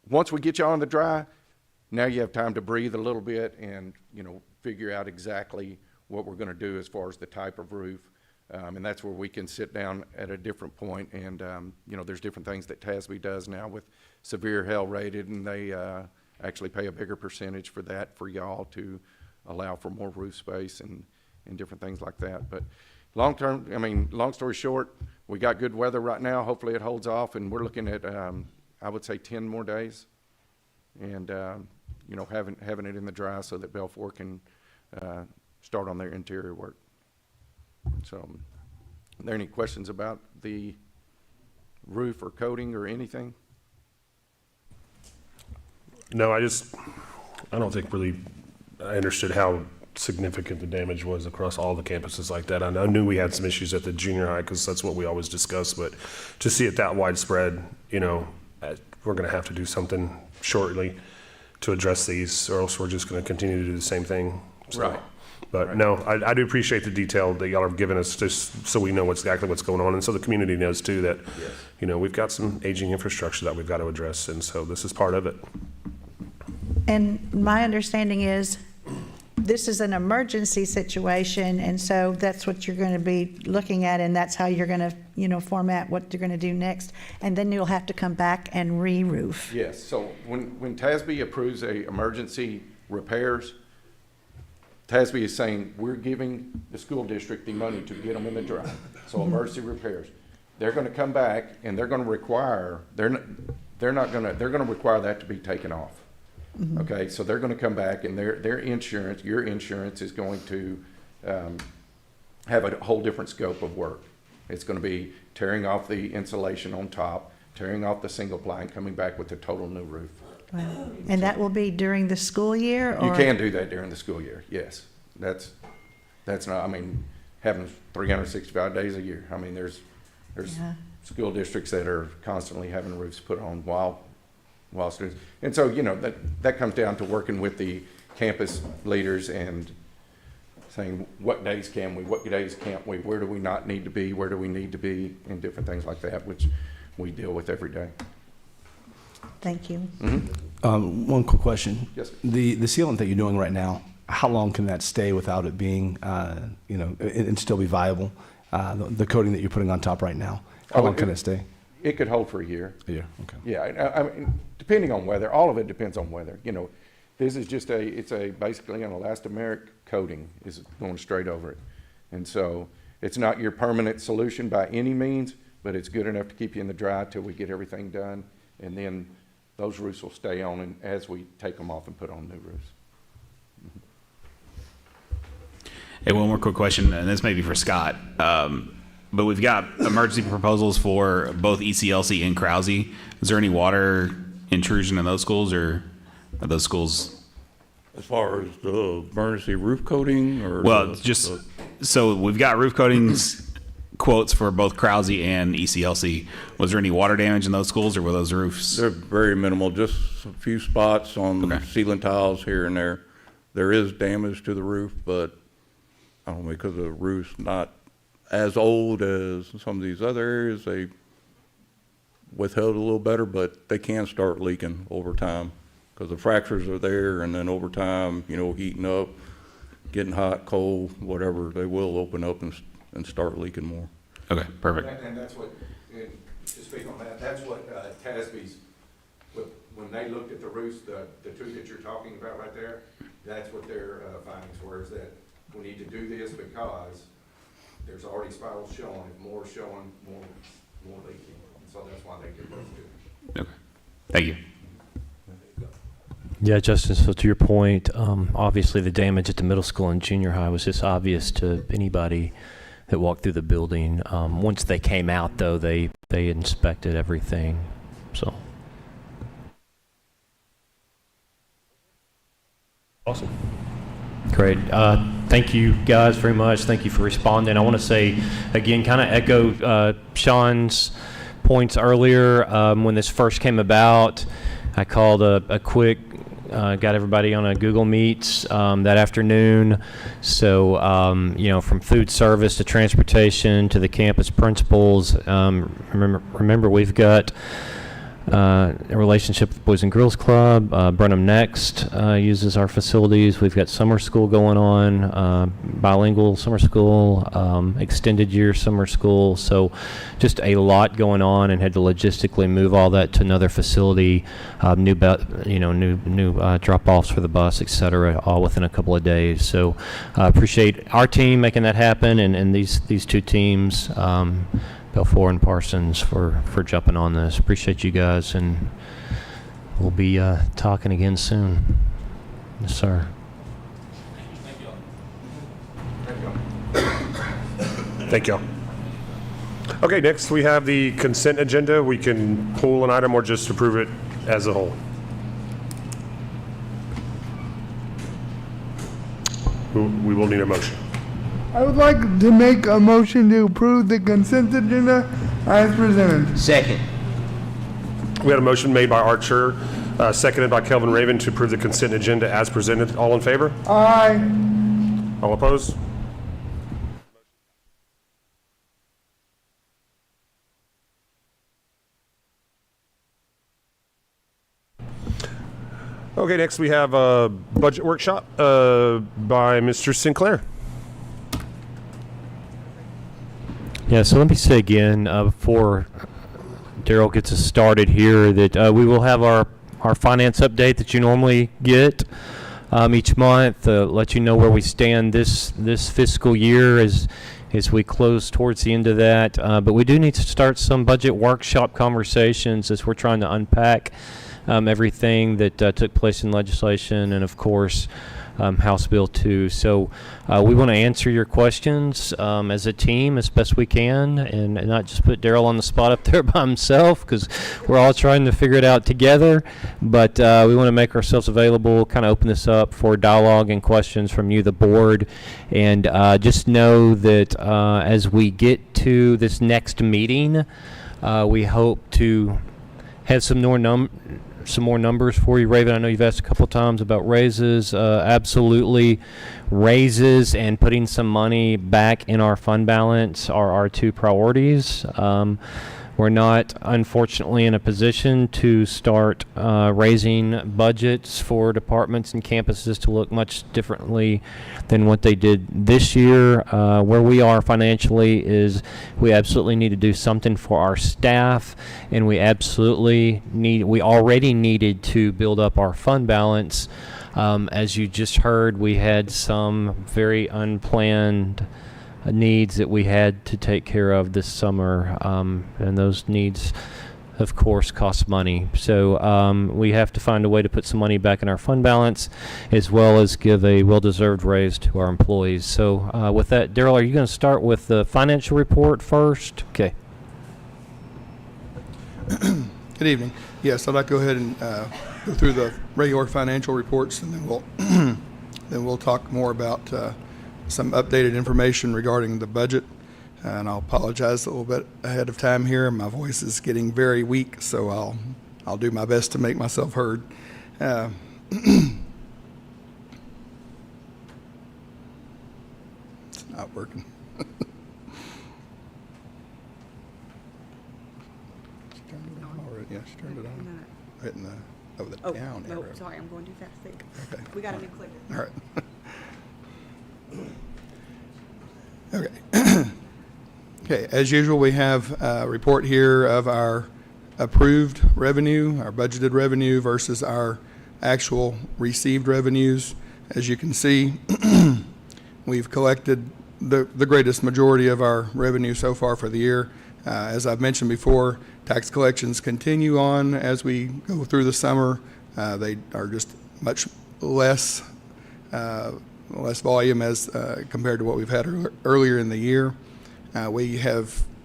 Once we get you on the dry, now you have time to breathe a little bit and, you know, figure out exactly what we're going to do as far as the type of roof. And that's where we can sit down at a different point. And, you know, there's different things that TASB does now with severe hail rated, and they actually pay a bigger percentage for that for y'all to allow for more roof space and different things like that. But long term, I mean, long story short, we got good weather right now. Hopefully it holds off, and we're looking at, I would say 10 more days. And, you know, having it in the dry so that Belfour can start on their interior work. So, are there any questions about the roof or coating or anything? No, I don't think really I understood how significant the damage was across all the campuses like that. I knew we had some issues at the junior high because that's what we always discuss, but to see it that widespread, you know, we're going to have to do something shortly to address these, or else we're just going to continue to do the same thing. So, right. But right. No, I do appreciate the detail that y'all have given us, just so we know exactly what's going on, and so the community knows too that, yes, you know, we've got some aging infrastructure that we've got to address, and so this is part of it. And my understanding is this is an emergency situation, and so that's what you're going to be looking at, and that's how you're going to, you know, format what you're going to do next. And then you'll have to come back and re-roof. Yes, so when TASB approves a emergency repairs, TASB is saying, we're giving the school district the money to get them in the dry. So emergency repairs. They're gonna come back and they're gonna require, they're gonna require that to be taken off. Okay, so they're gonna come back and their insurance, your insurance is going to, have a whole different scope of work. It's gonna be tearing off the insulation on top, tearing off the single ply, and coming back with a total new roof. Wow. And that will be during the school year, or? You can do that during the school year, yes. That's not, I mean, having 365 days a year. I mean, there's Yeah. school districts that are constantly having roofs put on while students. And so, you know, that comes down to working with the campus leaders and saying, what days can we, what days can't we, where do we not need to be, where do we need to be, and different things like that, which we deal with every day. Thank you. One quick question. Yes. The sealant that you're doing right now, how long can that stay without it being, you know, and still be viable? The coating that you're putting on top right now, how long can it stay? It could hold for a year. A year, okay. Yeah, I mean, depending on weather, all of it depends on weather. You know, this is just it's basically an elastomeric coating is going straight over it. And so it's not your permanent solution by any means, but it's good enough to keep you in the dry till we get everything done. And then those roofs will stay on and as we take them off and put on new roofs. Hey, one more quick question, and this may be for Scott. But we've got emergency proposals for both ECLC and Krause. Is there any water intrusion in those schools, or are those schools? As far as the emergency roof coating, or? Well, so we've got roof coatings quotes for both Krause and ECLC. Was there any water damage in those schools, or were those roofs? They're very minimal, just a few spots on sealant tiles here and there. There is damage to the roof, but I don't know, because the roof's not as old as some of these other areas, they withheld a little better, but they can start leaking over time because the fractures are there, and then over time, you know, heating up, getting hot, cold, whatever, they will open up and start leaking more. Okay, perfect. And that's what, and to speak on that, that's what TASB's, when they looked at the roofs, the two that you're talking about right there, that's what their findings were, is that we need to do this because there's already spirals showing, if more showing, more leaking. And so that's why they did those two. Okay, thank you. Yeah, Justin, so to your point, obviously the damage at the middle school and junior high was just obvious to anybody that walked through the building. Once they came out, though, they inspected everything, so. Awesome. Great. Thank you guys very much. Thank you for responding. I want to say, again, kind of echo Sean's points earlier. When this first came about, I called a quick, got everybody on a Google Meets that afternoon. So, you know, from food service to transportation to the campus principals, remember we've got a relationship with Boys and Girls Club. Brenham Next uses our facilities. We've got summer school going on, bilingual summer school, extended year summer school. So just a lot going on, and had to logistically move all that to another facility, new drop-offs for the bus, et cetera, all within a couple of days. So appreciate our team making that happen, and these two teams, Belfour and Parsons, for jumping on this. Appreciate you guys, and we'll be talking again soon. Yes, sir. Thank y'all. Okay, next we have the consent agenda. We can pull an item or just approve it as a whole. We will need a motion. I would like to make a motion to approve the consent agenda as presented. Second. We had a motion made by Archer, seconded by Kelvin Raven to approve the consent agenda as presented. All in favor? Aye. All opposed? Okay, next we have a budget workshop by Mr. Sinclair. Yeah, so let me say again, before Daryl gets us started here, that we will have our finance update that you normally get each month, let you know where we stand this fiscal year as we close towards the end of that. But we do need to start some budget workshop conversations as we're trying to unpack everything that took place in legislation and, of course, House Bill 2. So we want to answer your questions as a team as best we can, and not just put Daryl on the spot up there by himself, because we're all trying to figure it out together. But we want to make ourselves available, kind of open this up for dialogue and questions from you, the board. And just know that as we get to this next meeting, we hope to have some more numbers for you, Raven. I know you've asked a couple times about raises. Absolutely, raises and putting some money back in our fund balance are our two priorities. We're not, unfortunately, in a position to start raising budgets for departments and campuses to look much differently than what they did this year. Where we are financially is we absolutely need to do something for our staff, and we already needed to build up our fund balance. As you just heard, we had some very unplanned needs that we had to take care of this summer, and those needs, of course, cost money. So we have to find a way to put some money back in our fund balance, as well as give a well-deserved raise to our employees. So with that, Daryl, are you going to start with the financial report first? Okay. Good evening. Yes, I'd like to go ahead and go through the regular financial reports, and then we'll talk more about some updated information regarding the budget. And I'll apologize a little bit ahead of time here. My voice is getting very weak, so I'll do my best to make myself heard. It's not working. She turned it on already. Yeah, she turned it on. Hitting the down arrow. Oh, sorry, I'm going too fast. Okay. We got a new clicker. All right. Okay. Okay, as usual, we have a report here of our approved revenue, our budgeted revenue versus our actual received revenues. As you can see, we've collected the greatest majority of our revenue so far for the year. As I've mentioned before, tax collections continue on as we go through the summer. They are just much less volume as compared to what we've had earlier in the year. We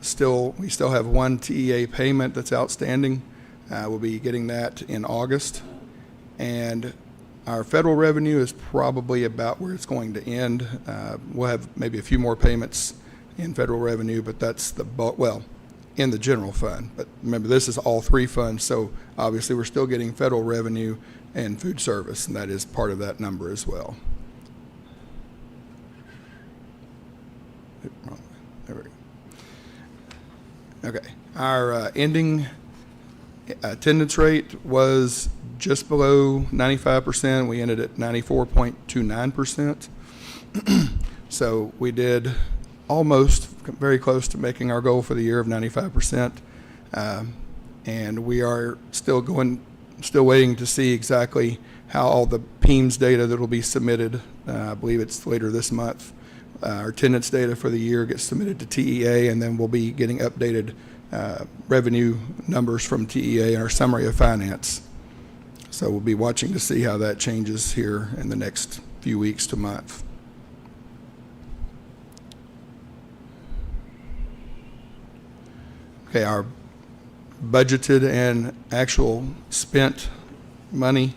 still have one TEA payment that's outstanding. We'll be getting that in August, and our federal revenue is probably about where it's going to end. We'll have maybe a few more payments in federal revenue, but that's in the general fund. But remember, this is all three funds, so obviously we're still getting federal revenue and food service, and that is part of that number as well. There we go. Okay, our ending attendance rate was just below 95%. We ended at 94.29%. So we did almost very close to making our goal for the year of 95%. And we are still waiting to see exactly how all the PEMS data that will be submitted. I believe it's later this month. Our attendance data for the year gets submitted to TEA, and then we'll be getting updated revenue numbers from TEA in our summary of finance. So we'll be watching to see how that changes here in the next few weeks to month. Okay, our budgeted and actual spent money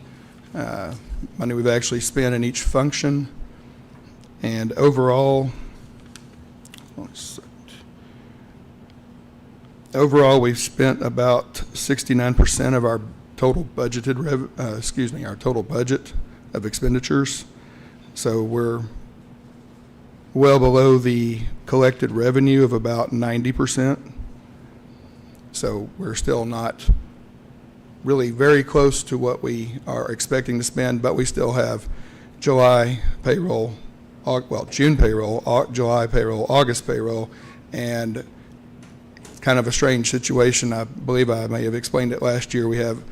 we've actually spent in each function. And overall, we've spent about 69% of our total budgeted our total budget of expenditures. So we're well below the collected revenue of about 90%. So we're still not really very close to what we are expecting to spend, but we still have July payroll, June payroll, July payroll, August payroll, and it's kind of a strange situation. I believe I may have explained it last year. We have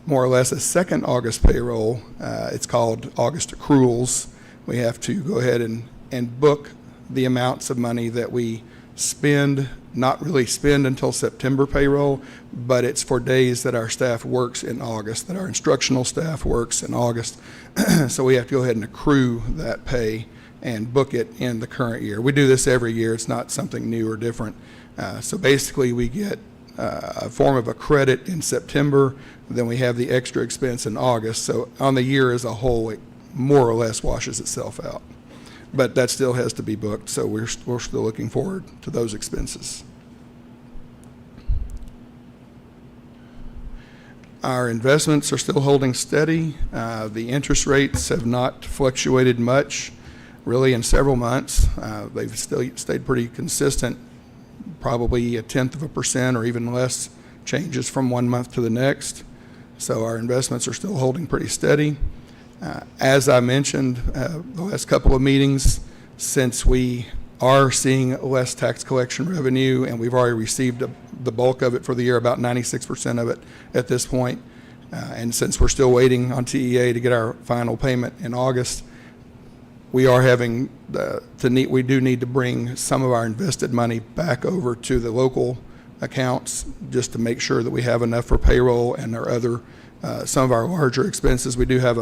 more or less a second August payroll. It's called August accruals. We have to go ahead and book the amounts of money that we spend, not really spend until September payroll, but it's for days that our staff works in August, that our instructional staff works in August. So we have to go ahead and accrue that pay and book it in the current year. We do this every year. It's not something new or different. So basically we get a form of a credit in September, then we have the extra expense in August. So on the year as a whole, it more or less washes itself out. But that still has to be booked, so we're still looking forward to those expenses. Our investments are still holding steady. The interest rates have not fluctuated much, really, in several months. They've still stayed pretty consistent, probably 1/10% or even less changes from one month to the next. So our investments are still holding pretty steady. As I mentioned the last couple of meetings, since we are seeing less tax collection revenue and we've already received the bulk of it for the year, about 96% of it at this point, and since we're still waiting on TEA to get our final payment in August, we are having we do need to bring some of our invested money back over to the local accounts just to make sure that we have enough for payroll and our other some of our larger expenses. We do have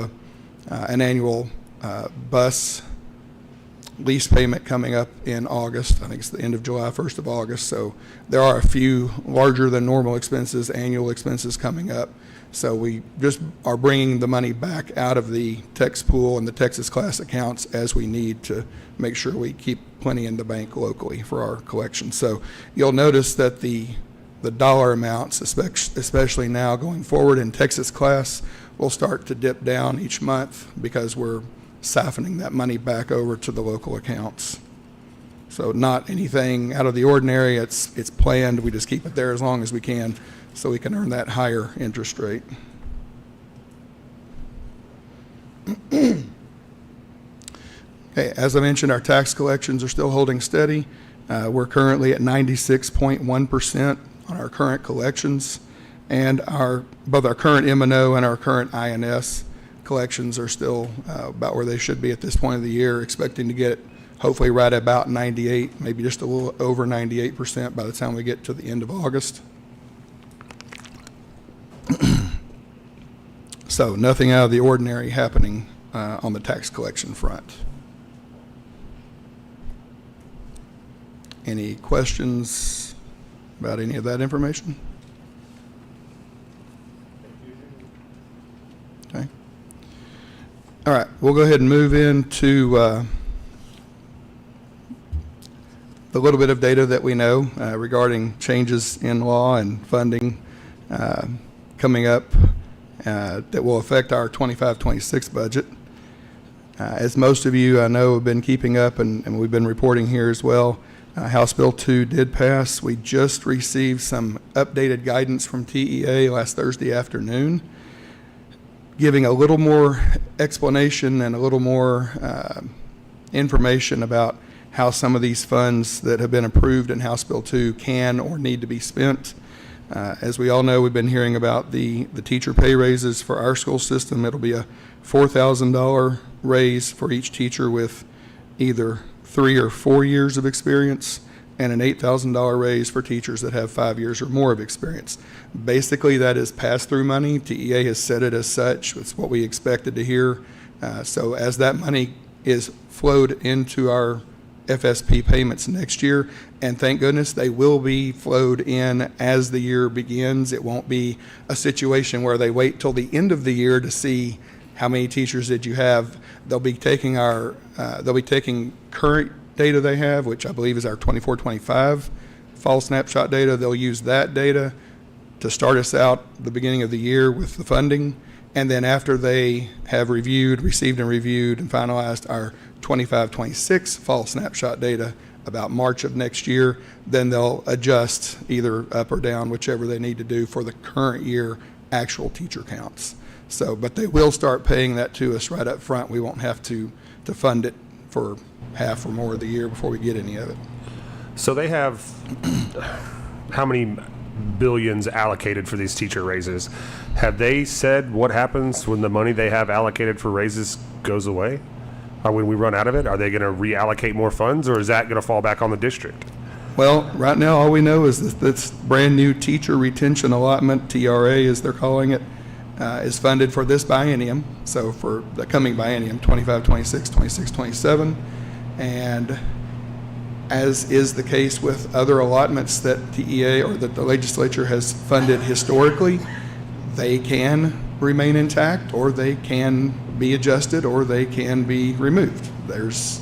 an annual bus lease payment coming up in August. I think it's the end of July, 1st of August. So there are a few larger than normal expenses, annual expenses coming up. So we just are bringing the money back out of the Tex pool and the Texas class accounts as we need to make sure we keep plenty in the bank locally for our collection. So you'll notice that the dollar amounts, especially now going forward in Texas class, will start to dip down each month because we're siphoning that money back over to the local accounts. So not anything out of the ordinary. It's planned. We just keep it there as long as we can so we can earn that higher interest rate. Okay, as I mentioned, our tax collections are still holding steady. We're currently at 96.1% on our current collections, and both our current M&O and our current INS collections are still about where they should be at this point of the year, expecting to get hopefully right about 98, maybe just a little over 98% by the time we get to the end of August. So nothing out of the ordinary happening on the tax collection front. Any questions about any of that information? Okay. All right, we'll go ahead and move into the little bit of data that we know regarding changes in law and funding coming up that will affect our 25-26 budget. As most of you I know have been keeping up and we've been reporting here as well, House Bill 2 did pass. We just received some updated guidance from TEA last Thursday afternoon, giving a little more explanation and a little more information about how some of these funds that have been approved in House Bill 2 can or need to be spent. As we all know, we've been hearing about the teacher pay raises for our school system. It'll be a $4,000 raise for each teacher with either 3 or 4 years of experience, and an $8,000 raise for teachers that have 5 years or more of experience. Basically, that is pass-through money. TEA has said it as such. It's what we expected to hear. So as that money is flowed into our FSP payments next year, and thank goodness they will be flowed in as the year begins. It won't be a situation where they wait till the end of the year to see how many teachers did you have. They'll be taking current data they have, which I believe is our 24-25 fall snapshot data. They'll use that data to start us out the beginning of the year with the funding, and then after they have received and reviewed and finalized our 25-26 fall snapshot data about March of next year, then they'll adjust either up or down, whichever they need to do for the current year actual teacher counts. So, but they will start paying that to us right up front. We won't have to fund it for half or more of the year before we get any of it. So they have how many billions allocated for these teacher raises? Have they said what happens when the money they have allocated for raises goes away? Or when we run out of it, are they going to reallocate more funds, or is that going to fall back on the district? Well, right now, all we know is that this brand new teacher retention allotment, TRA as they're calling it, is funded for this biennium. So for the coming biennium, 25, 26, 26, 27. And as is the case with other allotments that TEA or that the legislature has funded historically, they can remain intact, or they can be adjusted, or they can be removed. There's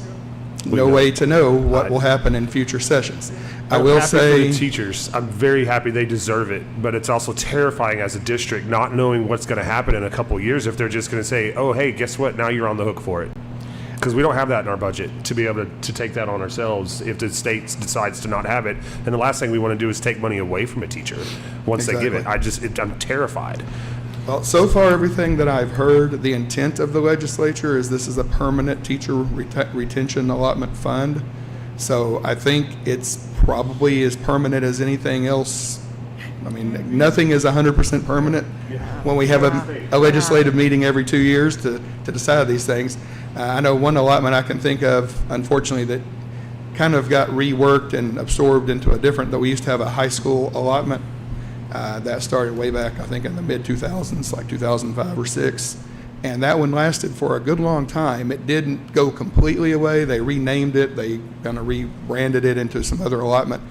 no way to know what will happen in future sessions. I will happy say, for the teachers, I'm very happy they deserve it, but it's also terrifying as a district not knowing what's going to happen in a couple of years if they're just going to say, oh, hey, guess what? Now you're on the hook for it. Because we don't have that in our budget to be able to take that on ourselves if the state decides to not have it. And the last thing we want to do is take money away from a teacher once they give it. I'm terrified. well, so far everything that I've heard, the intent of the legislature is this is a permanent teacher retention allotment fund. So I think it's probably as permanent as anything else. I mean, nothing is 100% permanent when we have a legislative meeting every 2 years to decide these things. I know one allotment I can think of, unfortunately, that kind of got reworked and absorbed into a different, that we used to have a high school allotment that started way back, I think in the mid-2000s, like 2005 or 6. And that one lasted for a good long time. It didn't go completely away. They renamed it. They kind of rebranded it into some other allotment,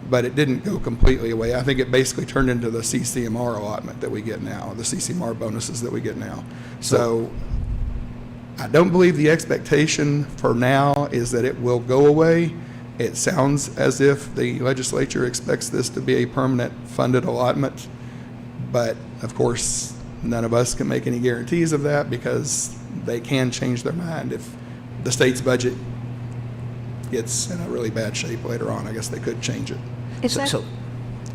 but it didn't go completely away. I think it basically turned into the CCMR allotment that we get now, the CCMR bonuses that we get now. So I don't believe the expectation for now is that it will go away. It sounds as if the legislature expects this to be a permanent funded allotment, but of course, none of us can make any guarantees of that because they can change their mind. If the state's budget gets in a really bad shape later on, I guess they could change it.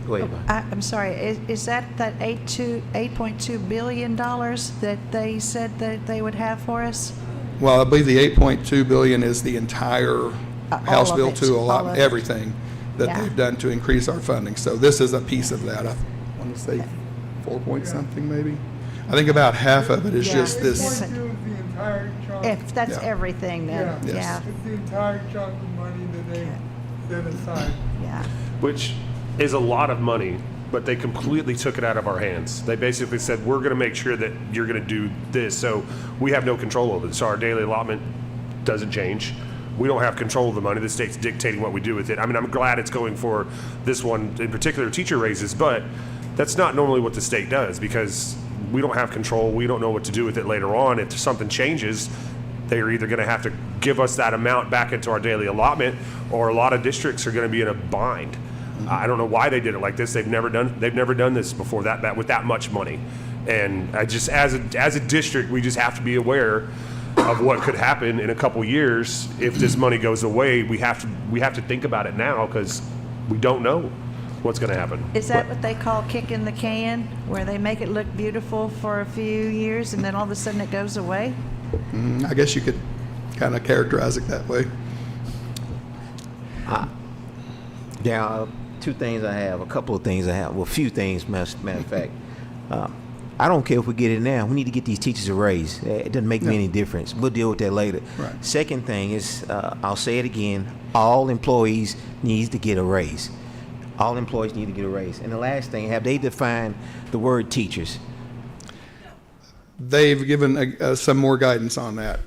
Go ahead. I'm sorry, is that $8.2 billion that they said that they would have for us? Well, I believe the $8.2 billion is the entire House Bill 2 allotment, everything that they've done to increase our funding. So this is a piece of that. I want to say 4 point something maybe. I think about half of it is just this. If that's everything, then It's the entire chunk of money that they set aside. Yeah. Which is a lot of money, but they completely took it out of our hands. They basically said, we're going to make sure that you're going to do this. So we have no control over it. So our daily allotment doesn't change. We don't have control of the money. The state's dictating what we do with it. I mean, I'm glad it's going for this one in particular, teacher raises, but that's not normally what the state does because we don't have control. We don't know what to do with it later on. If something changes, they're either going to have to give us that amount back into our daily allotment, or a lot of districts are going to be in a bind. I don't know why they did it like this. They've never done this before that with that much money. And I just, as a district, we just have to be aware of what could happen in a couple years if this money goes away. We have to think about it now because we don't know what's going to happen. Is that what they call kicking the can, where they make it look beautiful for a few years and then all of a sudden it goes away? I guess you could kind of characterize it that way. There are two things I have, a couple of things I have, well, a few things, matter of fact. I don't care if we get it now. We need to get these teachers a raise. It doesn't make me any difference. We'll deal with that later. Right. Second thing is, I'll say it again, all employees need to get a raise. All employees need to get a raise. And the last thing, have they defined the word teachers? They've given some more guidance on that.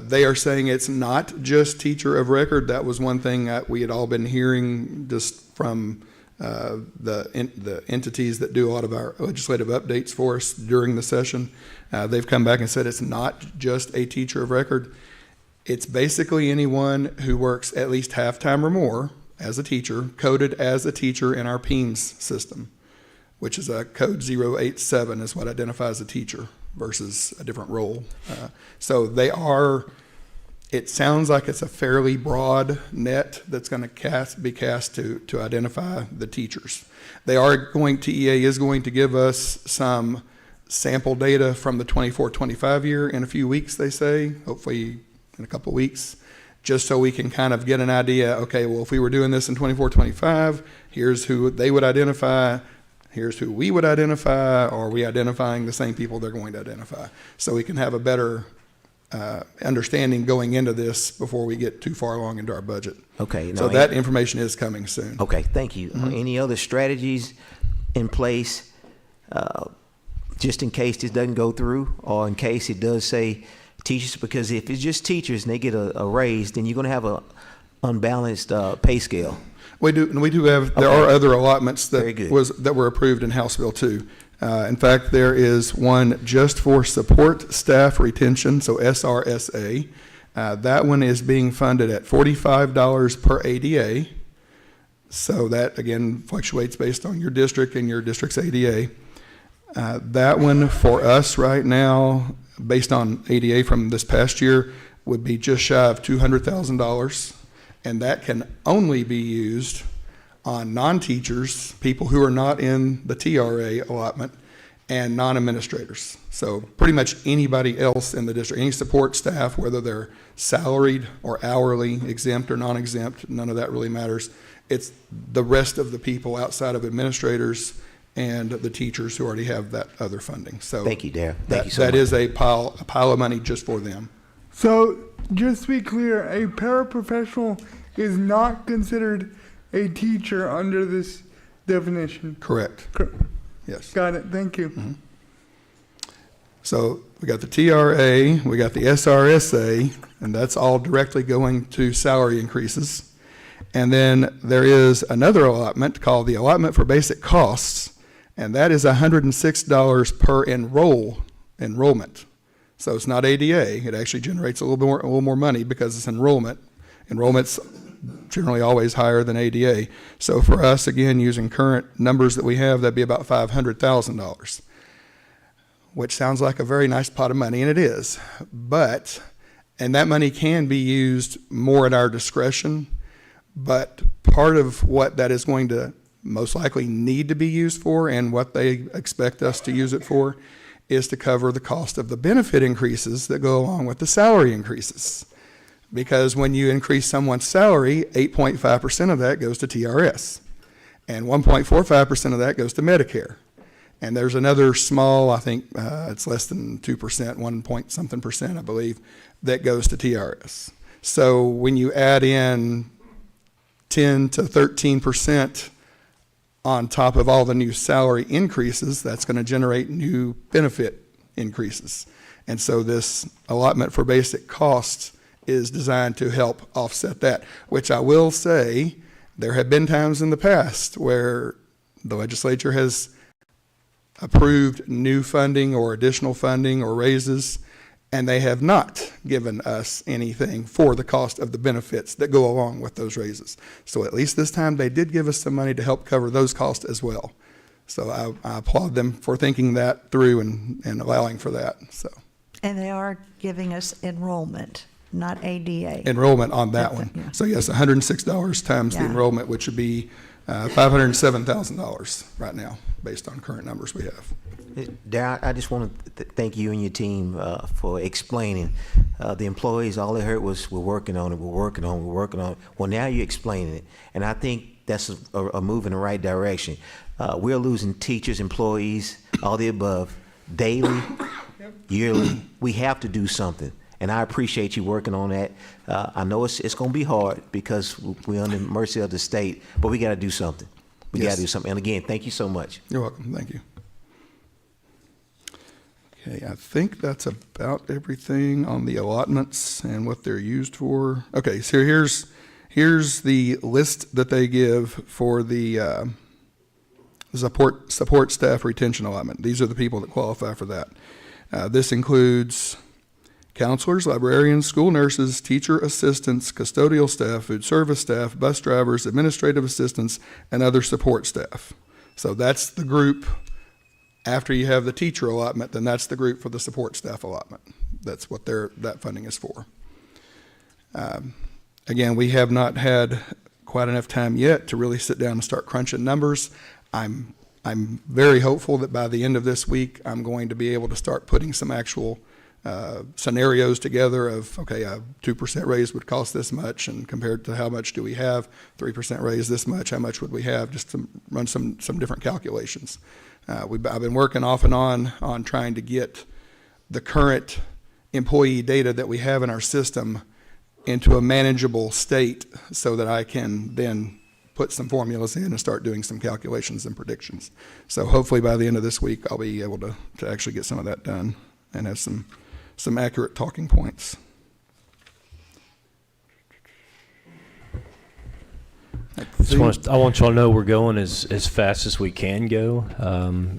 They are saying it's not just teacher of record. That was one thing that we had all been hearing just from the entities that do a lot of our legislative updates for us during the session. They've come back and said it's not just a teacher of record. It's basically anyone who works at least half-time or more as a teacher, coded as a teacher in our PEAMS system, which is a code 087 is what identifies a teacher versus a different role. So they are, it sounds like it's a fairly broad net that's going to be cast to identify the teachers. TEA is going to give us some sample data from the 24-25 year in a few weeks, they say, hopefully in a couple of weeks, just so we can kind of get an idea, okay, well, if we were doing this in 24-25, here's who they would identify, here's who we would identify, or are we identifying the same people they're going to identify? So we can have a better understanding going into this before we get too far along into our budget. Okay. So that information is coming soon. Okay, thank you. Any other strategies in place just in case this doesn't go through, or in case it does say teachers? Because if it's just teachers and they get a raise, then you're going to have a unbalanced pay scale. We do have. There are other allotments that were approved in House Bill 2. In fact, there is one just for support staff retention, so SRSA. That one is being funded at $45 per ADA. So that, again, fluctuates based on your district and your district's ADA. That one for us right now, based on ADA from this past year, would be just shy of $200,000. And that can only be used on non-teachers, people who are not in the TRA allotment, and non-administrators. So pretty much anybody else in the district, any support staff, whether they're salaried or hourly, exempt or non-exempt, none of that really matters. It's the rest of the people outside of administrators and the teachers who already have that other funding. So thank you, Darren. Thank you so much. That is a pile of money just for them. So just to be clear, a paraprofessional is not considered a teacher under this definition. Correct. Yes. Got it. Thank you. Mm-hmm. So we got the TRA, we got the SRSA, and that's all directly going to salary increases. And then there is another allotment called the allotment for basic costs, and that is $106 per enrollment. So it's not ADA. It actually generates a little more money because it's enrollment. Enrollment's generally always higher than ADA. So for us, again, using current numbers that we have, that'd be about $500,000, which sounds like a very nice pot of money, and it is. And that money can be used more at our discretion, but part of what that is going to most likely need to be used for, and what they expect us to use it for, is to cover the cost of the benefit increases that go along with the salary increases. Because when you increase someone's salary, 8.5% of that goes to TRS, and 1.45% of that goes to Medicare. And there's another small, I think it's less than 2%, 1 point something percent, I believe, that goes to TRS. So when you add in 10 to 13% on top of all the new salary increases, that's going to generate new benefit increases. And so this allotment for basic costs is designed to help offset that, which I will say there have been times in the past where the legislature has approved new funding or additional funding or raises, and they have not given us anything for the cost of the benefits that go along with those raises. So at least this time they did give us some money to help cover those costs as well. So I applaud them for thinking that through and allowing for that. So. And they are giving us enrollment, not ADA. Enrollment on that one. Yeah. So yes, $106 times the enrollment, which would be $507,000 right now, based on current numbers we have. Darren, I just want to thank you and your team for explaining. The employees, all they heard was, we're working on it, we're working on it, we're working on it. Well, now you're explaining it, and I think that's a move in the right direction. We're losing teachers, employees, all the above, daily, yearly. We have to do something, and I appreciate you working on that. I know it's going to be hard because we're under mercy of the state, but we got to do something. We got to do something. And again, thank you so much. You're welcome. Thank you. Okay, I think that's about everything on the allotments and what they're used for. Okay, so here's the list that they give for the support staff retention allotment. These are the people that qualify for that. This includes counselors, librarians, school nurses, teacher assistants, custodial staff, food service staff, bus drivers, administrative assistants, and other support staff. So that's the group. After you have the teacher allotment, then that's the group for the support staff allotment. That's what that funding is for. Again, we have not had quite enough time yet to really sit down and start crunching numbers. I'm I'm very hopeful that by the end of this week, I'm going to be able to start putting some actual scenarios together of, okay, a 2% raise would cost this much, and compared to how much do we have, 3% raise this much, how much would we have, just to run some different calculations. I've been working off and on trying to get the current employee data that we have in our system into a manageable state so that I can then put some formulas in and start doing some calculations and predictions. So hopefully by the end of this week, I'll be able to actually get some of that done and have some accurate talking points. I want y'all to know we're going as fast as we can go.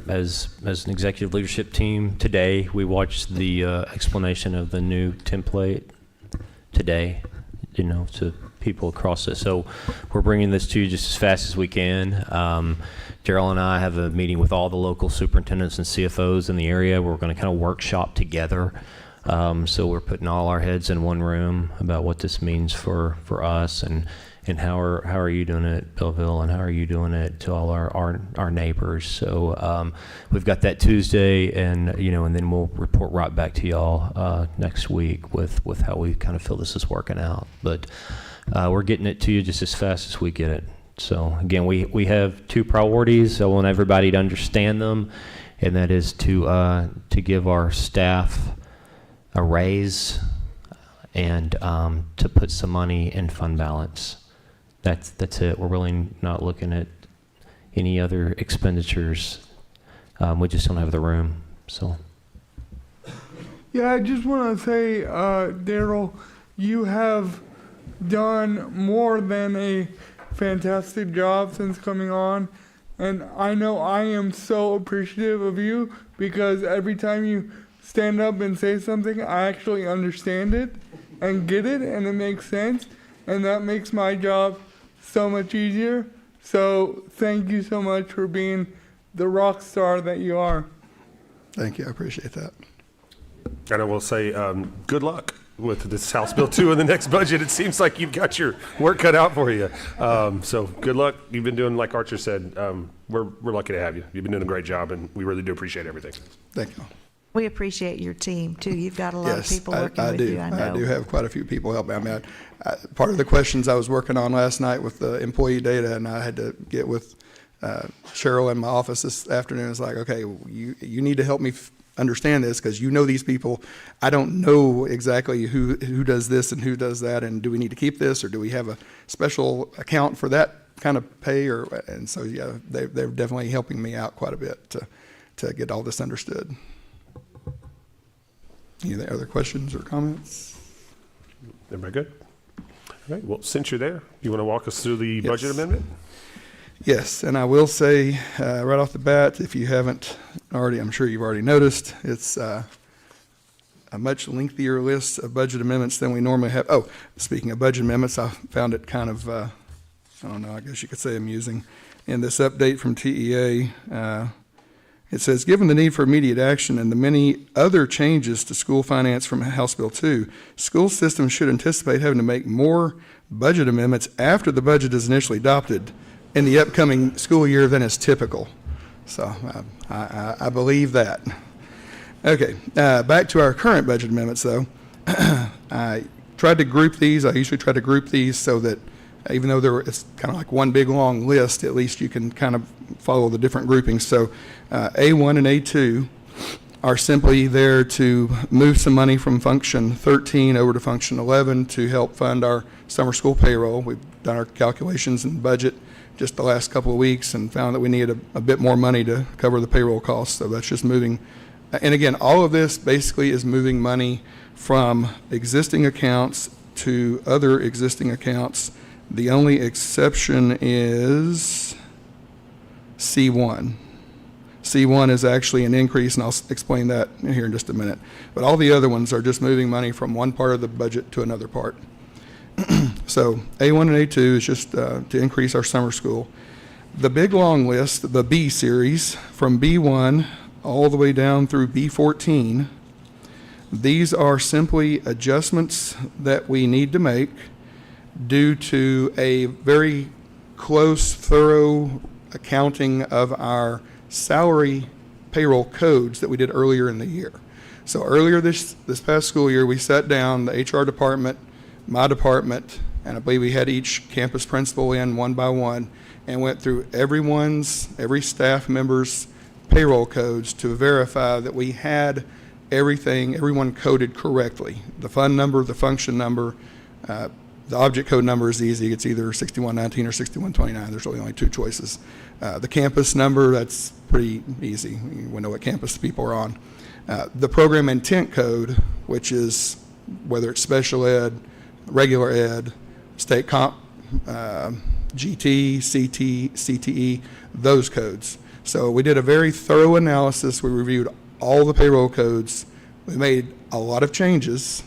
As an executive leadership team today, we watched the explanation of the new template today, to people across it. So we're bringing this to you just as fast as we can. Daryl and I have a meeting with all the local superintendents and CFOs in the area. We're going to kind of workshop together. So we're putting all our heads in one room about what this means for us and how are you doing it, Belleville, and how are you doing it to all our neighbors. So we've got that Tuesday, and and then we'll report right back to y'all next week with how we kind of feel this is working out. But we're getting it to you just as fast as we get it. So again, we have two priorities. I want everybody to understand them, and that is to give our staff a raise and to put some money in fund balance. That's it. We're really not looking at any other expenditures. We just don't have the room. So. Yeah, I just want to say, Daryl, you have done more than a fantastic job since coming on. And I know I am so appreciative of you because every time you stand up and say something, I actually understand it and get it, and it makes sense. And that makes my job so much easier. So thank you so much for being the rock star that you are. Thank you. I appreciate that. And I will say, good luck with this House Bill 2 in the next budget. It seems like you've got your work cut out for you. So good luck. You've been doing, like Archer said, we're lucky to have you. You've been doing a great job, and we really do appreciate everything. Thank you. We appreciate your team, too. You've got a lot of people working I with do. you, I know. I do have quite a few people helping me. I mean, part of the questions I was working on last night with the employee data, and I had to get with Cheryl in my office this afternoon. It's like, okay, you need to help me understand this because you know these people. I don't know exactly who does this and who does that, and do we need to keep this, or do we have a special account for that kind of pay? And so, yeah, they're definitely helping me out quite a bit to get all this understood. Any other questions or comments? Everybody good? All right. Well, since you're there, you want to walk us through the budget amendment? Yes, and I will say right off the bat, if you haven't already, I'm sure you've already noticed, it's a much lengthier list of budget amendments than we normally have. Oh, speaking of budget amendments, I found it kind of, I don't know, I guess you could say amusing. In this update from TEA, it says, given the need for immediate action and the many other changes to school finance from House Bill 2, school systems should anticipate having to make more budget amendments after the budget is initially adopted in the upcoming school year than is typical. So I believe that. Okay, back to our current budget amendments, though. I tried to group these. I usually try to group these so that even though it's kind of like one big long list, at least you can kind of follow the different groupings. So A1 and A2 are simply there to move some money from function 13 over to function 11 to help fund our summer school payroll. We've done our calculations and budget just the last couple of weeks and found that we needed a bit more money to cover the payroll costs. So that's just moving. And again, all of this basically is moving money from existing accounts to other existing accounts. The only exception is C1. C1 is actually an increase, and I'll explain that here in just a minute. But all the other ones are just moving money from one part of the budget to another part. So A1 and A2 is just to increase our summer school. The big long list, the B series, from B1 all the way down through B14, these are simply adjustments that we need to make due to a very close, thorough accounting of our salary payroll codes that we did earlier in the year. So earlier this past school year, we sat down, the HR department, my department, and I believe we had each campus principal in one by one, and went through every staff member's payroll codes to verify that we had everyone coded correctly. The fund number, the function number, the object code number is easy. It's either 6119 or 6129. There's really only two choices. The campus number, that's pretty easy. We know what campus people are on. The program intent code, which is whether it's special ed, regular ed, state comp, GT, CT, CTE, those codes. So we did a very thorough analysis. We reviewed all the payroll codes. We made a lot of changes,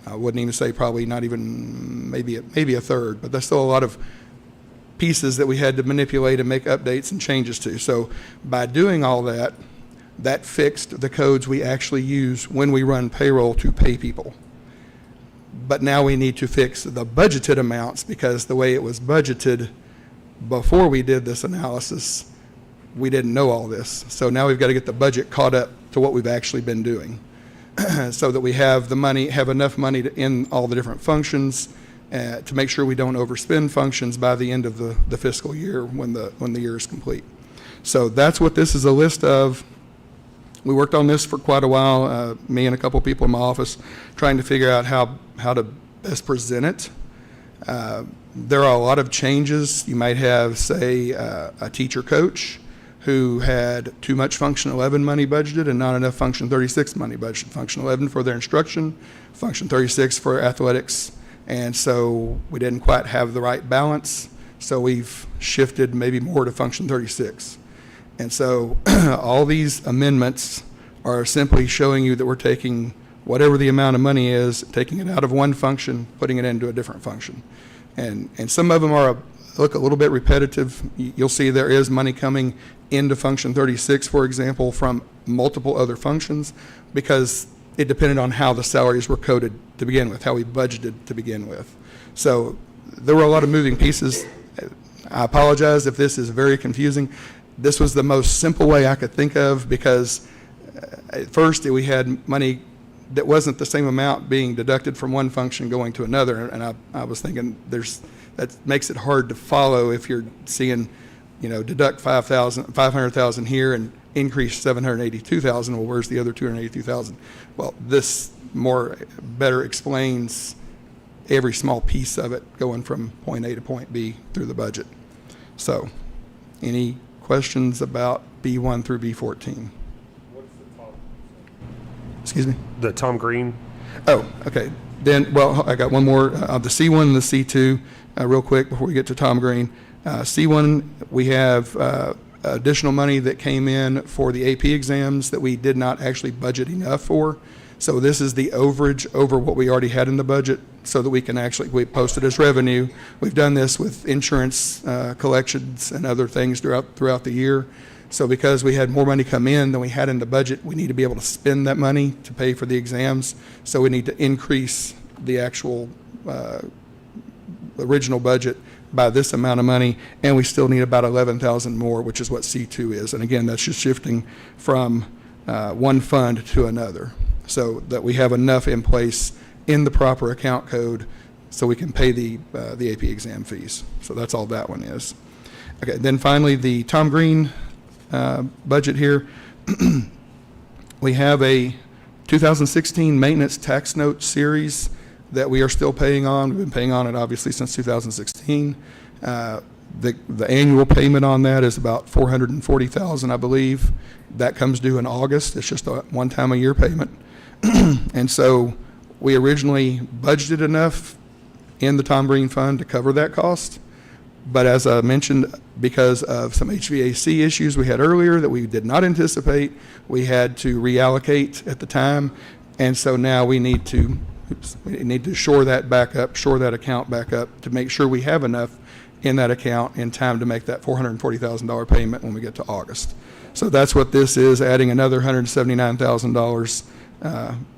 I wouldn't even say probably not even maybe a third, but there's still a lot of pieces that we had to manipulate and make updates and changes to. So by doing all that, that fixed the codes we actually use when we run payroll to pay people. But now we need to fix the budgeted amounts, because the way it was budgeted before we did this analysis, we didn't know all this. So now we've got to get the budget caught up to what we've actually been doing, so that we have enough money in all the different functions to make sure we don't overspend functions by the end of the fiscal year when the year is complete. So that's what this is a list of. We worked on this for quite a while, me and a couple people in my office, trying to figure out how to best present it. There are a lot of changes. You might have, say, a teacher coach who had too much Function 11 money budgeted and not enough Function 36 money budgeted. Function 11 for their instruction, Function 36 for athletics, and so we didn't quite have the right balance, so we've shifted maybe more to Function 36. And so all these amendments are simply showing you that we're taking whatever the amount of money is, taking it out of one function, putting it into a different function. And some of them look a little bit repetitive. You'll see there is money coming into Function 36, for example, from multiple other functions, because it depended on how the salaries were coded to begin with, how we budgeted to begin with. So there were a lot of moving pieces. I apologize if this is very confusing. This was the most simple way I could think of, because at first we had money that wasn't the same amount being deducted from one function going to another, and I was thinking that makes it hard to follow if you're seeing, deduct 500,000 here and increase 782,000. Well, where's the other 282,000? Well, this better explains every small piece of it going from point A to point B through the budget. So, any questions about B1 through B14? Excuse me? The Tom Green. Oh, okay. Then, well, I got one more. The C1 and the C2, real quick before we get to Tom Green. C1, we have additional money that came in for the AP exams that we did not actually budget enough for. So this is the overage over what we already had in the budget, so that we can we post it as revenue. We've done this with insurance collections and other things throughout the year. So because we had more money come in than we had in the budget, we need to be able to spend that money to pay for the exams. So we need to increase the actual original budget by this amount of money, and we still need about 11,000 more, which is what C2 is. And again, that's just shifting from one fund to another, so that we have enough in place in the proper account code so we can pay the AP exam fees. So that's all that one is. Okay, then finally the Tom Green budget here. We have a 2016 maintenance tax note series that we are still paying on. We've been paying on it obviously since 2016. The annual payment on that is about $440,000, I believe. That comes due in August. It's just a one-time a year payment. And so we originally budgeted enough in the Tom Green Fund to cover that cost. But as I mentioned, because of some HVAC issues we had earlier that we did not anticipate, we had to reallocate at the time. And so now we need to shore that back up, shore that account back up to make sure we have enough in that account in time to make that $440,000 payment when we get to August. So that's what this is, adding another $179,000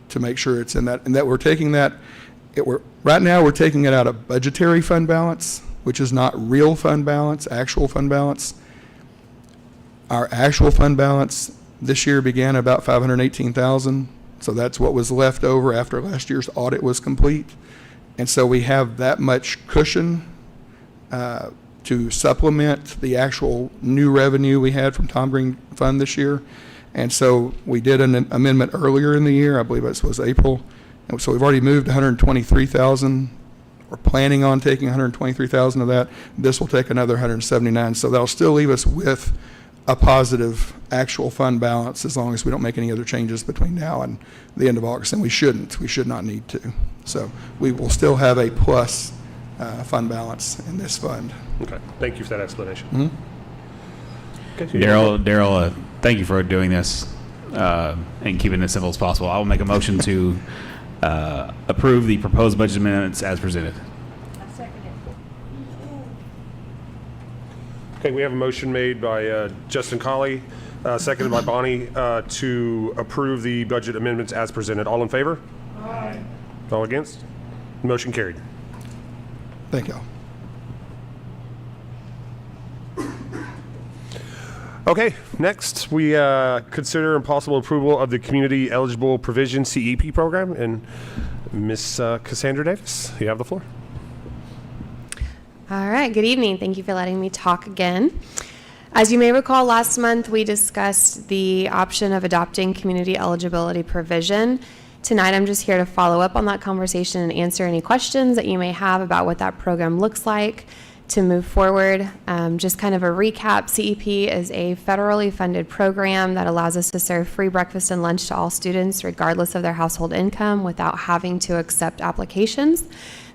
to make sure it's in that. And that we're taking that, right now we're taking it out of budgetary fund balance, which is not real fund balance, actual fund balance, Our actual fund balance this year began about $518,000. So that's what was left over after last year's audit was complete. And so we have that much cushion to supplement the actual new revenue we had from Tom Green Fund this year. And so we did an amendment earlier in the year, I believe this was April. And so we've already moved 123,000. We're planning on taking 123,000 of that. This will take another 179. So that'll still leave us with a positive actual fund balance as long as we don't make any other changes between now and the end of August. And we shouldn't. We should not need to. So we will still have a plus fund balance in this fund. Okay. Thank you for that explanation. Mm-hmm. Okay. Daryl, thank you for doing this and keeping it as simple as possible. I will make a motion to approve the proposed budget amendments as presented. Okay, we have a motion made by Justin Colley, seconded by Bonnie, to approve the budget amendments as presented. All in favor? Aye. All against? Motion carried. Thank y'all. Okay, next we consider possible approval of the Community Eligible Provision CEP program. And Ms. Cassandra Davis, you have the floor. All right, good evening. Thank you for letting me talk again. As you may recall, last month we discussed the option of adopting community eligibility provision. Tonight I'm just here to follow up on that conversation and answer any questions that you may have about what that program looks like to move forward. Just kind of a recap, CEP is a federally funded program that allows us to serve free breakfast and lunch to all students regardless of their household income without having to accept applications.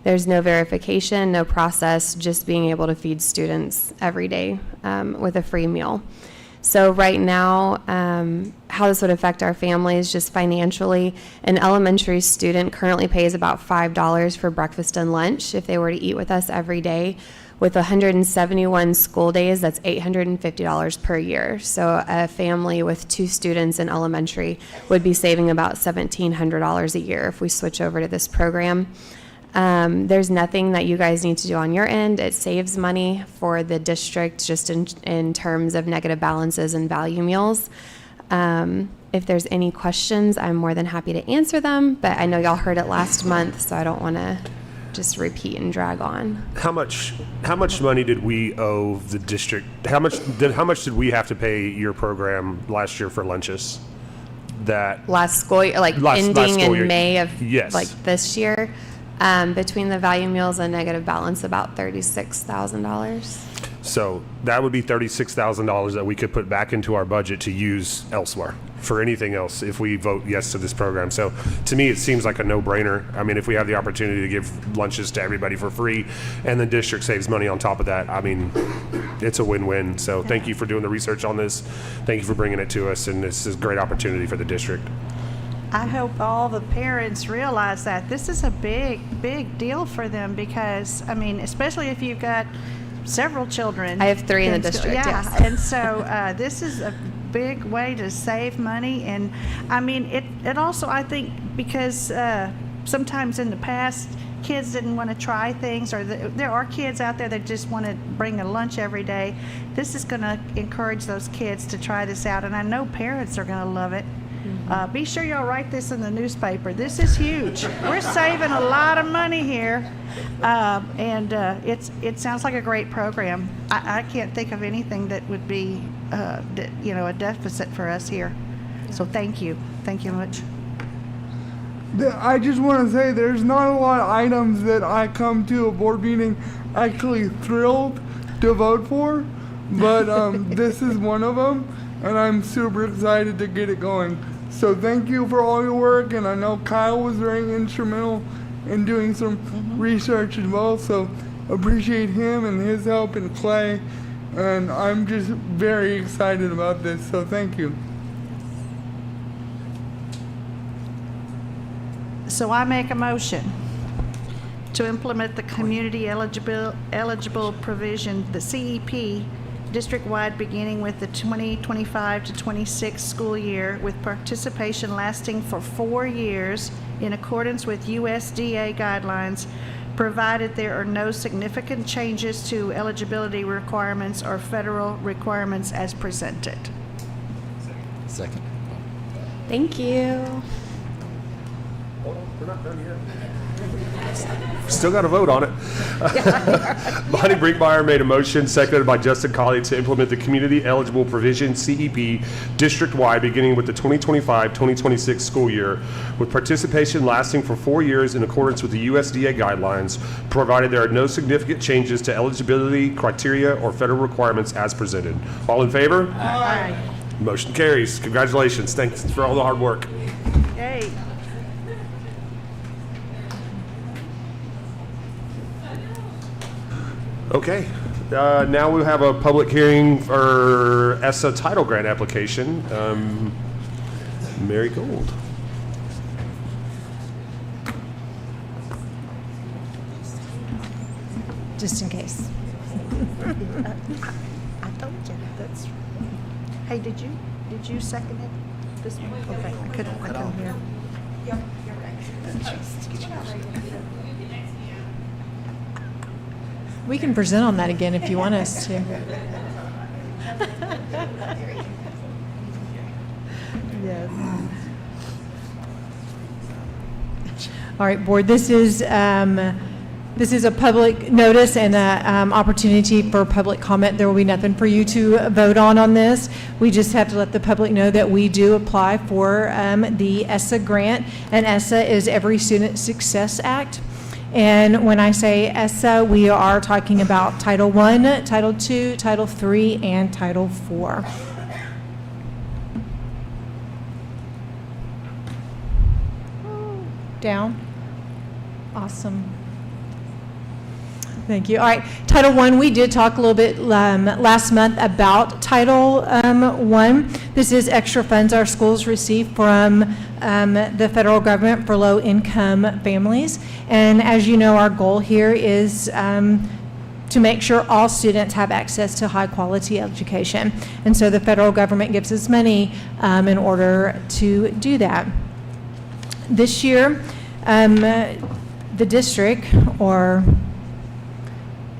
There's no verification, no process, just being able to feed students every day with a free meal. So right now, how this would affect our families just financially, an elementary student currently pays about $5 for breakfast and lunch if they were to eat with us every day. With 171 school days, that's $850 per year. So a family with 2 students in elementary would be saving about $1,700 a year if we switch over to this program. There's nothing that you guys need to do on your end. It saves money for the district just in terms of negative balances and value meals. If there's any questions, I'm more than happy to answer them, but I know y'all heard it last month, so I don't want to just repeat and drag on. How much money did we owe the district? How much did we have to pay your program last year for lunches? Last school year, ending in May of yes. This year. Between the value meals and negative balance, about $36,000. So that would be $36,000 that we could put back into our budget to use elsewhere for anything else if we vote yes to this program. So to me, it seems like a no-brainer. I mean, if we have the opportunity to give lunches to everybody for free and the district saves money on top of that, I mean, it's a win-win. So thank you for doing the research on this. Thank you for bringing it to us, and this is a great opportunity for the district. I hope all the parents realize that this is a big deal for them because, I mean, especially if you've got several children. I have 3 in the district, yeah. yes. And so this is a big way to save money. And, I mean, it also, I think, because sometimes in the past, kids didn't want to try things, or there are kids out there that just want to bring a lunch every day. This is going to encourage those kids to try this out, and I know parents are going to love it. Be sure y'all write this in the newspaper. This is huge. We're saving a lot of money here, and it sounds like a great program. I can't think of anything that would be, a deficit for us here. So thank you much. I just want to say there's not a lot of items that I come to a board meeting actually thrilled to vote for, but this is one of them, and I'm super excited to get it going. So thank you for all your work, and I know Kyle was very instrumental in doing some research as well, so appreciate him and his help, and Clay, and I'm just very excited about this, so thank you. So I make a motion to implement the community eligible provision, the CEP, district-wide beginning with the 2025 to 26 school year, with participation lasting for 4 years in accordance with USDA guidelines provided there are no significant changes to eligibility requirements or federal requirements as presented. Second. Thank you. We're not done yet. Still got to vote on it. Bonnie Brinkmeyer made a motion, seconded by Justin Colley, to implement the community eligible provision CEP district-wide beginning with the 2025-2026 school year, with participation lasting for 4 years in accordance with the USDA guidelines, provided there are no significant changes to eligibility criteria or federal requirements as presented. All in favor? Aye. Motion carries. Congratulations. Thanks for all the hard work. Yay. Okay, now we'll have a public hearing for ESSA title grant application. Mary Gold. Just in case. I told you, that's, hey, did you second it? This one? Okay, I couldn't hear. Yep, you're right. We can present on that again if you want us to. Yes. All right, board, this is a public notice and an opportunity for public comment. There will be nothing for you to vote on this. We just have to let the public know that we do apply for the ESSA grant, and ESSA is Every Student Success Act. And when I say ESSA, we are talking about Title I, Title II, Title III, and Title IV. Down. Awesome. Thank you. All right, Title I, we did talk a little bit last month about Title I. This is extra funds our schools receive from the federal government for low-income families. And as you know, our goal here is to make sure all students have access to high-quality education. And so the federal government gives us money in order to do that. This year, the district, or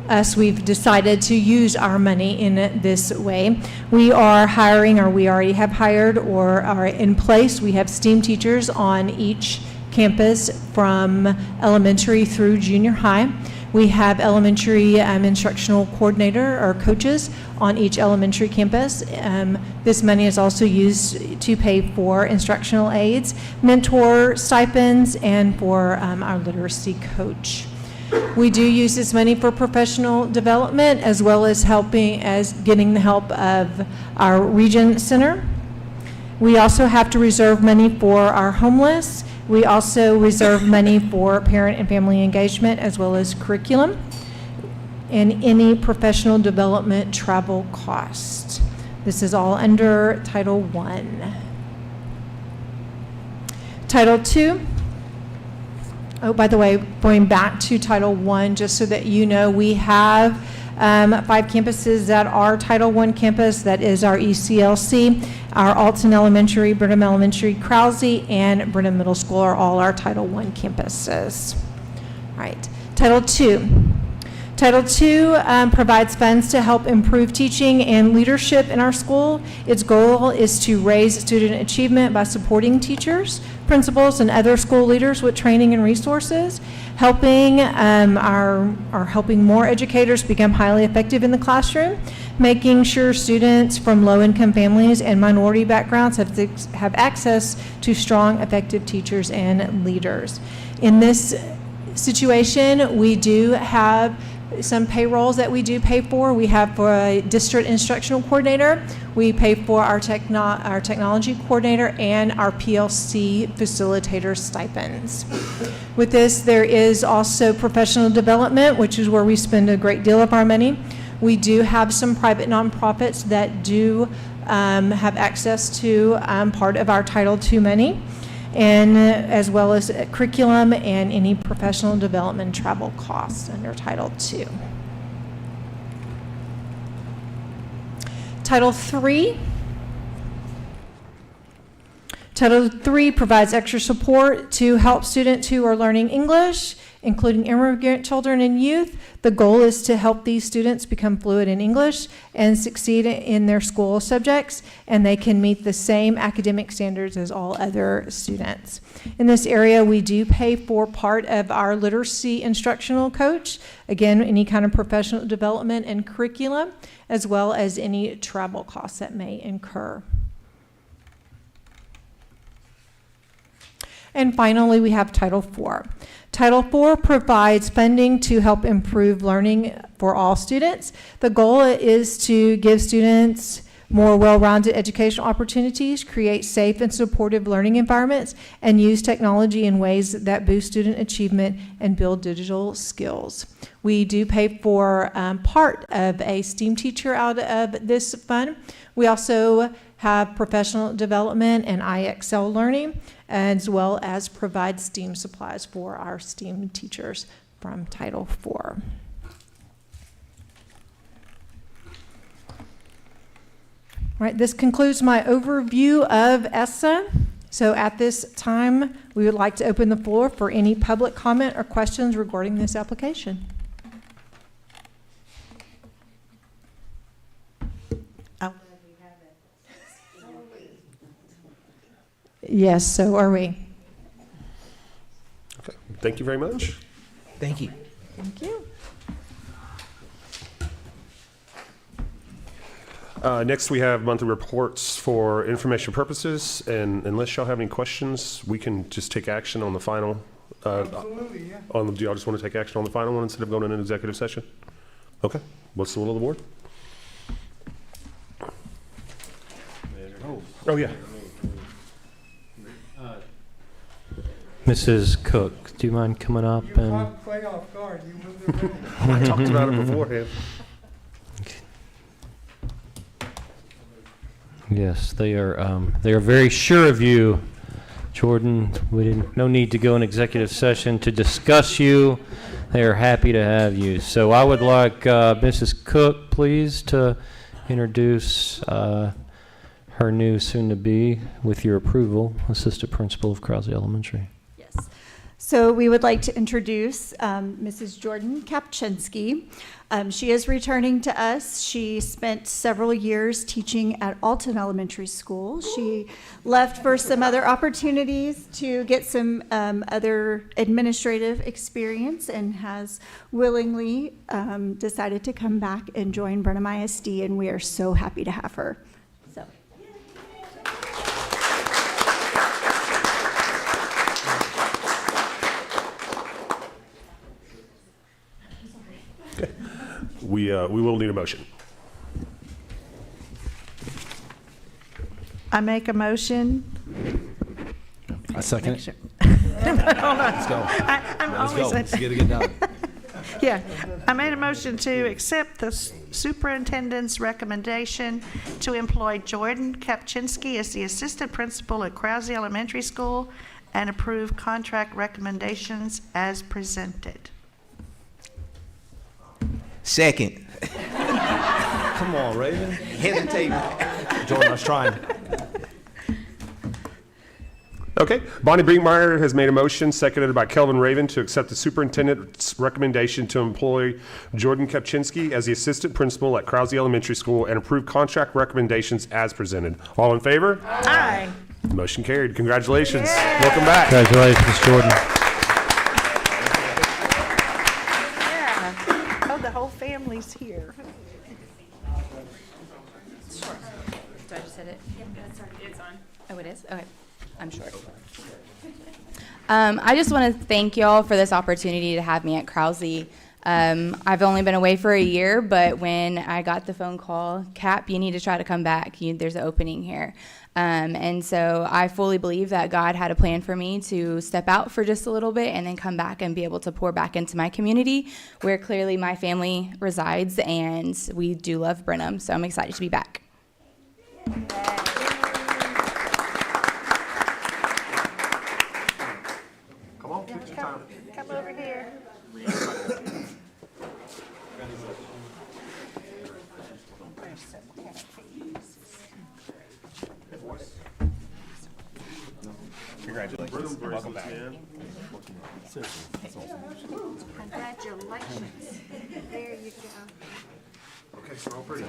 us, we've decided to use our money in this way. We are hiring, or we already have hired, or are in place. We have STEAM teachers on each campus from elementary through junior high. We have elementary instructional coordinator or coaches on each elementary campus. This money is also used to pay for instructional aides, mentor stipends, and for our literacy coach. We do use this money for professional development, as well as getting the help of our region center. We also have to reserve money for our homeless. We also reserve money for parent and family engagement, as well as curriculum, and any professional development travel costs. This is all under Title I. Title II. Oh, by the way, going back to Title I, just so that you know, we have 5 campuses that are Title I campus. That is our ECLC, our Alton Elementary, Brenham Elementary, Krause, and Brenham Middle School are all our Title I campuses. All right, Title II. Title II provides funds to help improve teaching and leadership in our school. Its goal is to raise student achievement by supporting teachers, principals, and other school leaders with training and resources, helping helping more educators become highly effective in the classroom, making sure students from low-income families and minority backgrounds have access to strong, effective teachers and leaders. In this situation, we do have some payrolls that we do pay for. We have for a district instructional coordinator. We pay for our technology coordinator and our PLC facilitator stipends. With this, there is also professional development, which is where we spend a great deal of our money. We do have some private nonprofits that do have access to part of our Title II money, and as well as curriculum and any professional development travel costs under Title II. Title III. Title III provides extra support to help students who are learning English including immigrant children and youth. The goal is to help these students become fluent in English and succeed in their school subjects, and they can meet the same academic standards as all other students. In this area, we do pay for part of our literacy instructional coach, again, any kind of professional development and curriculum, as well as any travel costs that may incur. And finally, we have Title IV. Title IV provides funding to help improve learning for all students. The goal is to give students more well-rounded educational opportunities, create safe and supportive learning environments, and use technology in ways that boost student achievement and build digital skills. We do pay for part of a STEAM teacher out of this fund. We also have professional development and IXL learning, as well as provide STEAM supplies for our STEAM teachers from Title IV. All right, this concludes my overview of ESSA. So at this time, we would like to open the floor for any public comment or questions regarding this application. Yes, so are we. Okay, thank you very much. Thank you. Thank you. Next, we have monthly reports for information purposes, and unless y'all have any questions, we can just take action on the final. Absolutely, yeah. Do y'all just want to take action on the final one instead of going in an executive session? Okay, what's the will of the board? Oh, yeah. Mrs. Cook, do you mind coming up You and? caught play off guard. You moved it I talked about it beforehand. Yes, they are very sure of you, Jordan. No need to go in executive session to discuss you. They are happy to have you. So I would like Mrs. Cook, please, to introduce her new soon-to-be, with your approval, assistant principal of Krause Elementary. So we would like to introduce Mrs. Jordan Kapczynski. She is returning to us. She spent several years teaching at Alton Elementary School. She left for some other opportunities to get some other administrative experience and has willingly decided to come back and join Brenham ISD, and we are so happy to have her. So. We will need a motion. I make a motion. I second it. Sure. Hold on. Let's go. I'm Let's always go. Let's get it done. Yeah, I made a motion to accept the superintendent's recommendation to employ Jordan Kapczynski as the assistant principal at Krause Elementary School and approve contract recommendations as presented. Second. Come on, Raven. Hesitate. Jordan, I was trying. Okay, Bonnie Brinkmeyer has made a motion, seconded by Kelvin Raven, to accept the superintendent's recommendation to employ Jordan Kapczynski as the assistant principal at Krause Elementary School and approve contract recommendations as presented. All in favor? Aye. Motion carried. Congratulations. Welcome back. Congratulations, Jordan. Yeah. Oh, the whole family's here. Sure. Do I just hit it? Yeah, it's on. Oh, it is? Okay. I'm short. I just want to thank y'all for this opportunity to have me at Krause. I've only been away for a year, but when I got the phone call, Cap, you need to try to come back. There's an opening here. And so I fully believe that God had a plan for me to step out for just a little bit and then come back and be able to pour back into my community, where clearly my family resides, and we do love Brenham. So I'm excited to be back. Come over here. Congratulations. Welcome back. Congratulations. There you go. Okay, so all pretty.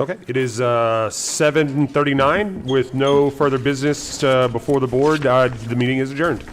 Okay, it is 7:39 with no further business before the board. The meeting is adjourned.